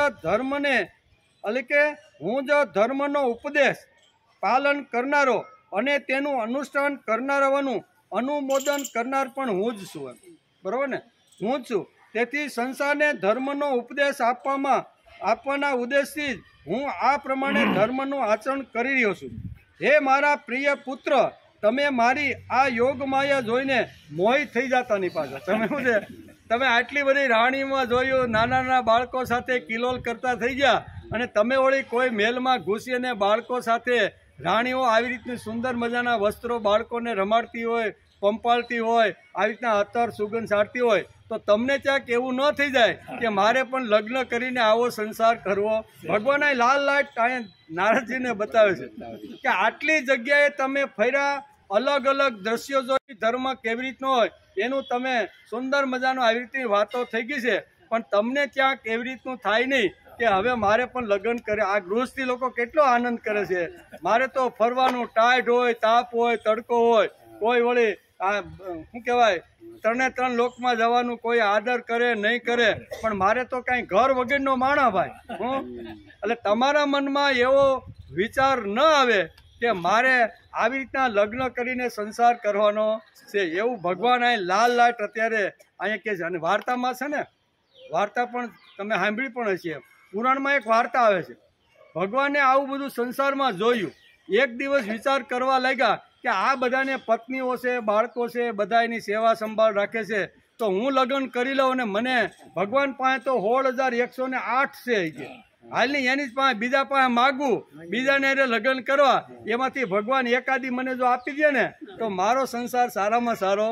[SPEAKER 1] ધર્મનો ઉપદેશ પાલન કરનારો અને તેનું અનુષ્ઠાન કરનારાઓનું અનુમોદન કરનાર પણ હું જ છું. બરાબર ને? હું જ છું. તેથી સંસારને ધર્મનો ઉપદેશ આપવાના ઉદ્દેશથી જ હું આ પ્રમાણે ધર્મનું આચરણ કરી રહ્યો છું. હે મારા પ્રિય પુત્ર, તમે મારી આ યોગમાયા જોઈને મોહિત થઈ જતા નહીં પાછા. તમે શું છે, તમે આટલી બધી રાણીમાં જોયું, નાના નાના બાળકો સાથે કિલોલ કરતા થઈ ગયા, અને તમે વળી કોઈ મહેલમાં ઘૂસી અને બાળકો સાથે રાણીઓ આવી રીતની સુંદર મજાના વસ્ત્રો બાળકોને રમાડતી હોય, પંપાળતી હોય, આવી રીતના અત્તર સુગંધ સારતી હોય, તો તમને ક્યાંક એવું ન થઈ જાય કે મારે પણ લગ્ન કરીને આવો સંસાર કરવો? ભગવાને લાલ લાઈટ નારદજીને બતાવે છે કે આટલી જગ્યાએ તમે ફર્યા, અલગ અલગ દ્રશ્યો જોઈ, ધર્મ કેવી રીતનો હોય એનું તમે સુંદર મજાનું આવી રીતની વાતો થઈ ગઈ છે, પણ તમને ક્યાંક એવી રીતનું થાય નહીં કે હવે મારે પણ લગ્ન કરે. આ ગૃહસ્થી લોકો કેટલો આનંદ કરે છે. મારે તો ફરવાનું, ટાઈટ હોય, તાપ હોય, તડકો હોય, કોઈ વળી આ શું કહેવાય, 3 લોકમાં જવાનું, કોઈ આદર કરે નહીં કરે, પણ મારે તો કાંઈ ઘર વગરનો માણા ભાઈ. એટલે તમારા મનમાં એવો વિચાર ન આવે કે મારે આવી રીતના લગ્ન કરીને સંસાર કરવાનો છે. એવું ભગવાન અહીં લાલ લાટ અત્યારે અહીંયા કહે છે. અને વાર્તામાં છે ને, વાર્તા પણ તમે સાંભળી પણ હશે. પુરાણમાં એક વાર્તા આવે છે. ભગવાને આવું બધું સંસારમાં જોયું, એક દિવસ વિચાર કરવા લાગ્યા કે આ બધાને પત્નીઓ છે, બાળકો છે, બધા એની સેવા સંભાળ રાખે છે, તો હું લગ્ન કરી લઉં. અને મને ભગવાન પાસે તો 16,108 છે કે હાલની એની જ પાસે, બીજા પાસે માગું, બીજાને એને લગ્ન કરવા, એમાંથી ભગવાન એકાદી મને જો આપી દે ને તો મારો સંસાર સારામાં સારો.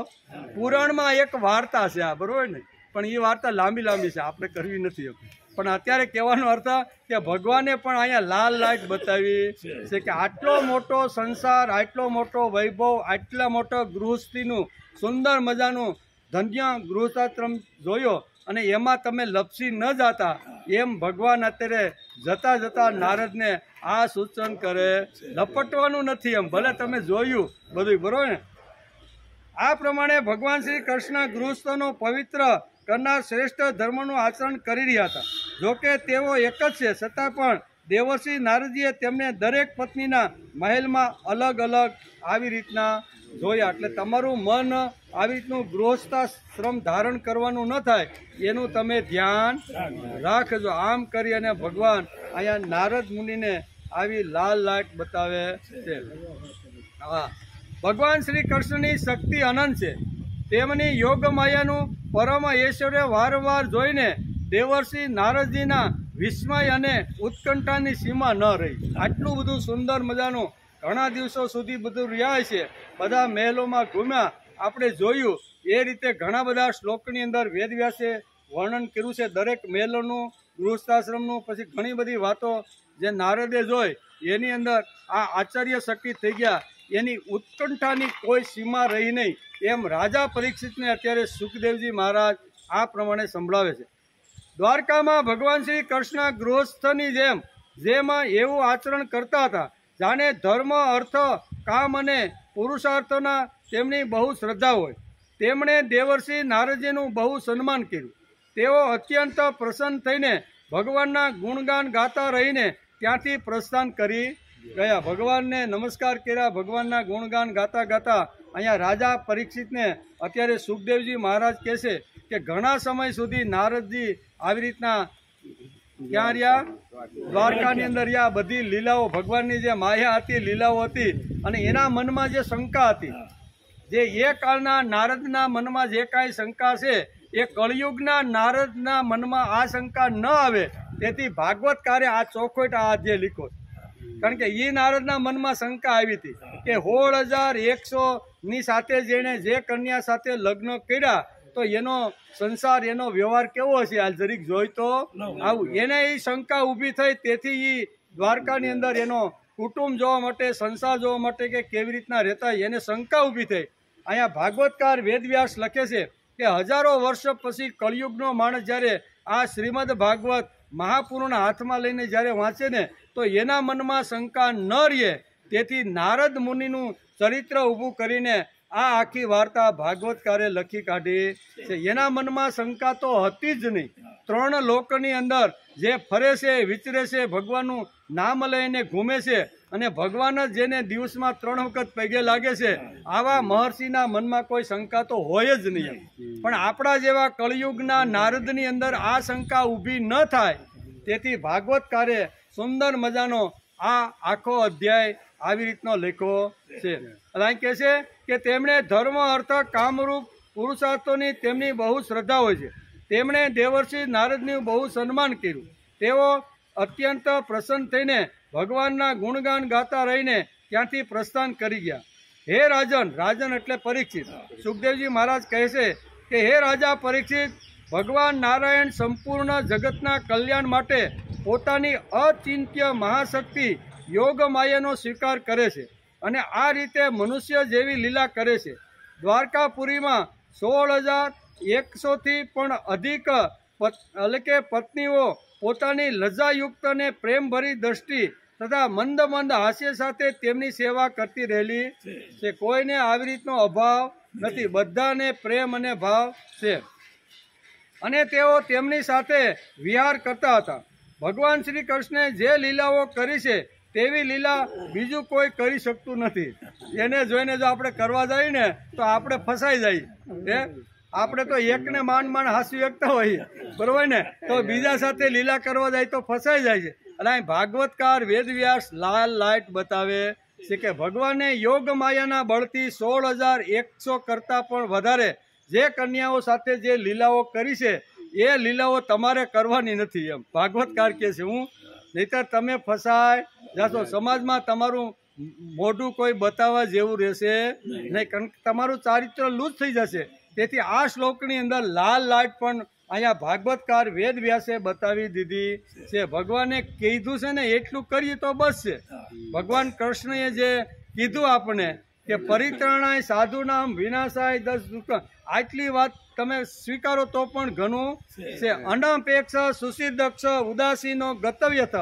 [SPEAKER 1] પુરાણમાં એક વાર્તા છે આ, બરોબર ને? પણ એ વાર્તા લાંબી છે, આપણે કરવી નથી. પણ અત્યારે કહેવાનો અર્થ કે ભગવાને પણ અહીંયા લાલ લાઈટ બતાવી છે કે આટલો મોટો સંસાર, આટલો મોટો વૈભવ, આટલા મોટો ગૃહસ્થીનું સુંદર મજાનું ધન્ય ગૃહસ્થાશ્રમ જોયો, અને એમાં તમે લપસી ન જાતા, એમ ભગવાન અત્યારે જતા જતા નારદને આ સૂચન કરે. લપટવાનું નથી એમ, ભલે તમે જોયું બધું, બરોબર ને? આ પ્રમાણે ભગવાન શ્રી કૃષ્ણ ગૃહસ્થનો પવિત્ર કરનાર શ્રેષ્ઠ ધર્મનું આચરણ કરી રહ્યા હતા. જોકે તેઓ એક જ છે, છતાં પણ દેવર્ષિ નારદજીએ તેમને દરેક પત્નીના મહેલમાં અલગ અલગ આવી રીતના જોયા. એટલે તમારું મન આવી રીતનું ગૃહસ્થાશ્રમ ધારણ કરવાનું ન થાય એનું તમે ધ્યાન રાખજો. આમ કરી અને ભગવાન અહીંયા નારદ મુનિને આવી લાલ લાઈટ બતાવે છે. હા, ભગવાન શ્રી કૃષ્ણની શક્તિ અનંત છે. તેમની યોગમાયાનું પરમ ઐશ્વર્ય વારંવાર જોઈને દેવર્ષિ નારદજીના વિસ્મય અને ઉત્કંઠાની સીમા ન રહી. આટલું બધું સુંદર મજાનું ઘણા દિવસો સુધી બધું રહ્યા છે, બધા મહેલોમાં ઘૂમ્યા, આપણે જોયું એ રીતે ઘણા બધા શ્લોકની અંદર વેદવ્યાસે વર્ણન કર્યું છે દરેક મહેલોનું, ગૃહસ્થાશ્રમનું. પછી ઘણી બધી વાતો જે નારદે જોઈ એની અંદર આ આશ્ચર્ય ચકિત થઈ ગયા, એની ઉત્કંઠાની કોઈ સીમા રહી નહીં. એમ રાજા પરીક્ષિતને અત્યારે સુખદેવજી મહારાજ આ પ્રમાણે સંભળાવે છે. દ્વારકામાં ભગવાન શ્રી કૃષ્ણ ગૃહસ્થની જેમાં એવું આચરણ કરતા હતા જાણે ધર્મ, અર્થ, કામ અને પુરુષાર્થોના તેમની બહુ શ્રદ્ધા હોય. તેમણે દેવર્ષિ નારદજીનું બહુ સન્માન કર્યું. તેઓ અત્યંત પ્રસન્ન થઈને ભગવાનના ગુણગાન ગાતા રહીને ત્યાંથી પ્રસ્થાન કરી ગયા. ભગવાનને નમસ્કાર કર્યા, ભગવાનના ગુણગાન ગાતા ગાતા અહીંયા રાજા પરીક્ષિતને અત્યારે સુખદેવજી મહારાજ કહે છે કે ઘણા સમય સુધી નારદજી આવી રીતના ક્યાં રહ્યા? દ્વારકાની અંદર રહ્યા. બધી લીલાઓ, ભગવાનની જે માયા હતી, લીલાઓ હતી, અને એના મનમાં જે શંકા હતી, જે એ કાળના નારદના મનમાં જે કાંઈ શંકા છે, એ કળિયુગના નારદના મનમાં આ શંકા ન આવે. તેથી ભાગવતકારે આ ચોખવટ આ જે લીખો, કારણ કે એ નારદના મનમાં શંકા આવી હતી કે 16,100ની સાથે જેણે જે કન્યા સાથે લગ્ન કર્યા તો એનો સંસાર, એનો વ્યવહાર કેવો હશે? આ જરીક જોઈ તો આવું. એને એ શંકા ઊભી થઈ, તેથી એ દ્વારકાની અંદર એનો કુટુંબ જોવા માટે, સંસાર જોવા માટે કે કેવી રીતના રહેતા, એને શંકા ઊભી થઈ. અહીંયા ભાગવતકાર વેદવ્યાસ લખે છે કે હજારો વર્ષ પછી કળિયુગનો માણસ જ્યારે આ શ્રીમદ ભાગવત મહાપુરુષના હાથમાં લઈને જ્યારે વાંચે ને તો એના મનમાં શંકા ન રહે, તેથી નારદ મુનિનું ચરિત્ર ઊભું કરીને આ આખી વાર્તા ભાગવતકારે લખી કાઢી છે. એના મનમાં શંકા તો હતી જ નહીં. 3 લોકની અંદર જે ફરે છે, વિચરે છે, ભગવાનનું નામ લઈને ઘૂમે છે અને ભગવાન જ જેને દિવસમાં 3 વખત પગે લાગે છે, આવા મહર્ષિના મનમાં કોઈ શંકા તો હોય જ નહીં. પણ આપણા જેવા કળિયુગના નારદની અંદર આ શંકા ઊભી ન થાય, તેથી ભાગવતકારે સુંદર મજાનો આ આખો અધ્યાય આવી રીતનો લખ્યો છે. અહીં કહે છે કે તેમણે ધર્મ અર્થ કામરૂપ પુરુષાર્થોની તેમની બહુ શ્રદ્ધા હોય છે. તેમણે દેવર્ષિ નારદનું બહુ સન્માન કર્યું. તેઓ અત્યંત પ્રસન્ન થઈને ભગવાનના ગુણગાન ગાતા રહીને ત્યાંથી પ્રસ્થાન કરી ગયા. હે રાજન, રાજન એટલે પરીક્ષિત, સુખદેવજી મહારાજ કહે છે કે હે રાજા પરીક્ષિત, ભગવાન નારાયણ સંપૂર્ણ જગતના કલ્યાણ માટે પોતાની અચિંત્ય મહાશક્તિ યોગ માયાનો સ્વીકાર કરે છે અને આ રીતે મનુષ્ય જેવી લીલા કરે છે. દ્વારકાપુરીમાં 16,100થી પણ અધિક એટલે કે પત્નીઓ પોતાની લજ્જાયુક્ત અને પ્રેમભરી દ્રષ્ટિ તથા મંદ મંદ હાસ્ય સાથે તેમની સેવા કરતી રહેલી છે. કોઈને આવી રીતનો અભાવ નથી, બધાને પ્રેમ અને ભાવ છે અને તેઓ તેમની સાથે વિહાર કરતા હતા. ભગવાન શ્રી કૃષ્ણે જે લીલાઓ કરી છે તેવી લીલા બીજું કોઈ કરી શકતું નથી. એને જોઈને જો આપણે કરવા જઈએ ને તો આપણે ફસાઈ જઈએ. આપણે તો એકને માંડ હાસ્ય વ્યક્ત હોય, બરોબર ને, તો બીજા સાથે લીલા કરવા જાય તો ફસાઈ જાય છે. અને અહીં ભાગવતકાર વેદવ્યાસ લાલ લાઈટ બતાવે છે કે ભગવાને યોગ માયાના બળથી 16,100 કરતાં પણ વધારે જે કન્યાઓ સાથે જે લીલાઓ કરી છે એ લીલાઓ તમારે કરવાની નથી, એમ ભાગવતકાર કહે છે. હું નહીંતર તમે ફસાય જાશો, સમાજમાં તમારું મોઢું કોઈ બતાવવા જેવું રહેશે નહીં, કારણ કે તમારું ચારિત્ર લૂજ થઈ જશે. તેથી આ શ્લોકની અંદર લાલ લાઈટ પણ અહીંયા ભાગવતકાર વેદવ્યાસે બતાવી દીધી છે. ભગવાને કીધું છે ને એટલું કરીએ તો બસ છે. ભગવાન કૃષ્ણએ જે કીધું આપણે કે પરિત્રાણાય સાધુનામ વિનાશાય 10 દુઃખ, આટલી વાત તમે સ્વીકારો તો પણ ઘણું છે. અનપેક્ષ સુશીર્દક્ષ ઉદાસીનો ગતવ્યથ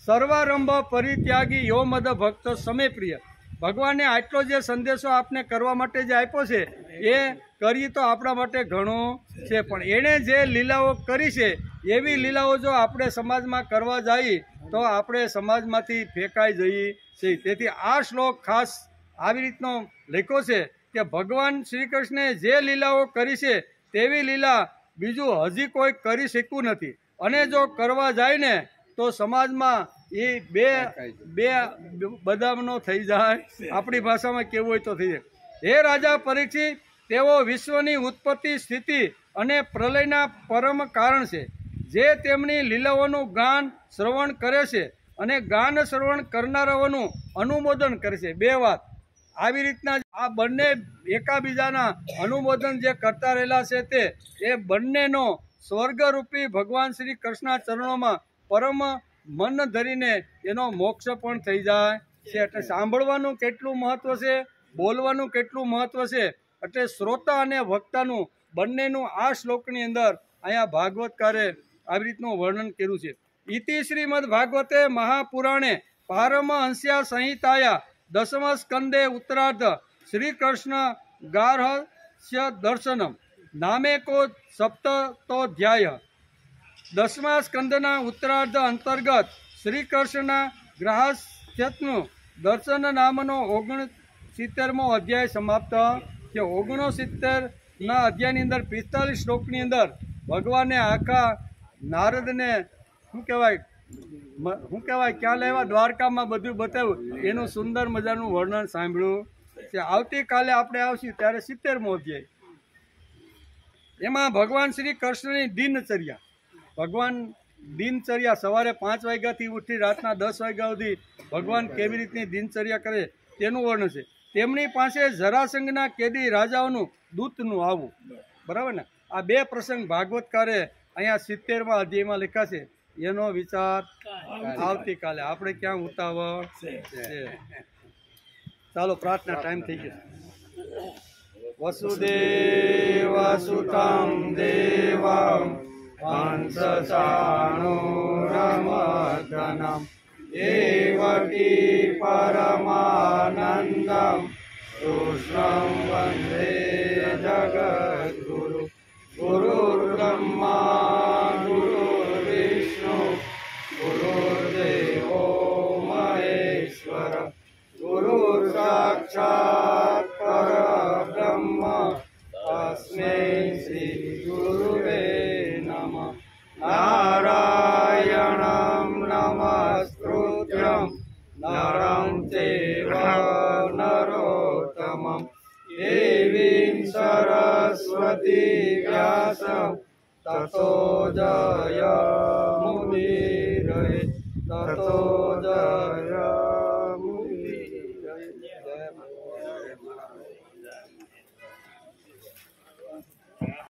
[SPEAKER 1] સર્વારંભ પરિત્યાગી યો મદ ભક્ત સમે પ્રિય. ભગવાને આટલો જે સંદેશો આપને કરવા માટે જે આપ્યો છે એ કરીએ તો આપણા માટે ઘણું છે. પણ એણે જે લીલાઓ કરી છે એવી લીલાઓ જો આપણે સમાજમાં કરવા જઈએ તો આપણે સમાજમાંથી ફેંકાઈ જઈએ છીએ. તેથી આ શ્લોક ખાસ આવી રીતનો લખ્યો છે કે ભગવાન શ્રી કૃષ્ણે જે લીલાઓ કરી છે તેવી લીલા બીજું હજી કોઈ કરી શકતું નથી. અને જો કરવા જાય ને તો સમાજમાં એ બે બદામનો થઈ જાય, આપણી ભાષામાં કેવું હોય તો થઈ જાય. હે રાજા પરીક્ષિત, તેઓ વિશ્વની ઉત્પત્તિ, સ્થિતિ અને પ્રલયના પરમ કારણ છે. જે તેમની લીલાઓનું ગાન શ્રવણ કરે છે અને ગાન શ્રવણ કરનારાઓનું અનુમોદન કરે છે. 2 વાત આવી રીતના આ બંને એકાબીજાના અનુમોદન જે કરતા રહેલા છે તે એ બંનેનો સ્વર્ગરૂપી ભગવાન શ્રી કૃષ્ણના ચરણોમાં પરમ મન ધરીને એનો મોક્ષ પણ થઈ જાય છે. એટલે સાંભળવાનું કેટલું મહત્વ છે, બોલવાનું કેટલું મહત્વ છે. એટલે શ્રોતા અને વક્તાનું બંનેનું આ શ્લોકની અંદર અહીંયા ભાગવતકારે આવી રીતનું વર્ણન કર્યું છે. ઇતિ શ્રીમદ ભાગવતે મહાપુરાણે પારમહંસ્યા સંહિતાયા 10મ સ્કંદે ઉત્તરાર્ધ શ્રી કૃષ્ણ ગાર્હસ્ય દર્શનમ નામે કો સપ્તતોધ્યાય. 10મા સ્કંદના ઉત્તરાર્ધ અંતર્ગત શ્રી કૃષ્ણના ગ્રાહસ્યનું દર્શન નામનો 69મો અધ્યાય સમાપ્ત છે. 69ના અધ્યાયની અંદર 45 શ્લોકની અંદર ભગવાને આખા નારદને શું કહેવાય ક્યાં લેવા દ્વારકામાં બધું બતાવ્યું, એનું સુંદર મજાનું વર્ણન સાંભળ્યું છે. આવતીકાલે આપણે આવશું ત્યારે 70મો અધ્યાય. એમાં ભગવાન શ્રી કૃષ્ણની દિનચર્યા, ભગવાન દિનચર્યા સવારે 5 વાગ્યાથી ઉઠી રાતના 10 વાગ્યા સુધી ભગવાન કેવી રીતની દિનચર્યા કરે તેનું વર્ણન છે. તેમની પાસે જરાસંઘના કેદી રાજાઓનું દૂતનું આવવું, બરાબર ને. આ 2 પ્રસંગ ભાગવતકારે અહીંયા 70મા અધ્યાયમાં લખ્યા છે. એનો વિચાર આવતીકાલે. આપણે ક્યાં ઉતાવળ છે. ચાલો પ્રાર્થના ટાઈમ થઈ ગયો. वसुदेवसुतं देवं हंसचाणूरमर्दनं देवकी परमानन्दं कृष्णं वन्दे जगद्गुरु गुरुर्ब्रह्मा गुरुर्विष्णु गुरुर्देवो महेश्वर गुरुर्साक्षात् परब्रह्म तस्मै श्रीगुरुवे नमः नारायणं नमस्कृत्यं नरं चैव नरोत्तमं देवीं सरस्वती व्यासं ततो जयमुदीरये ततो जय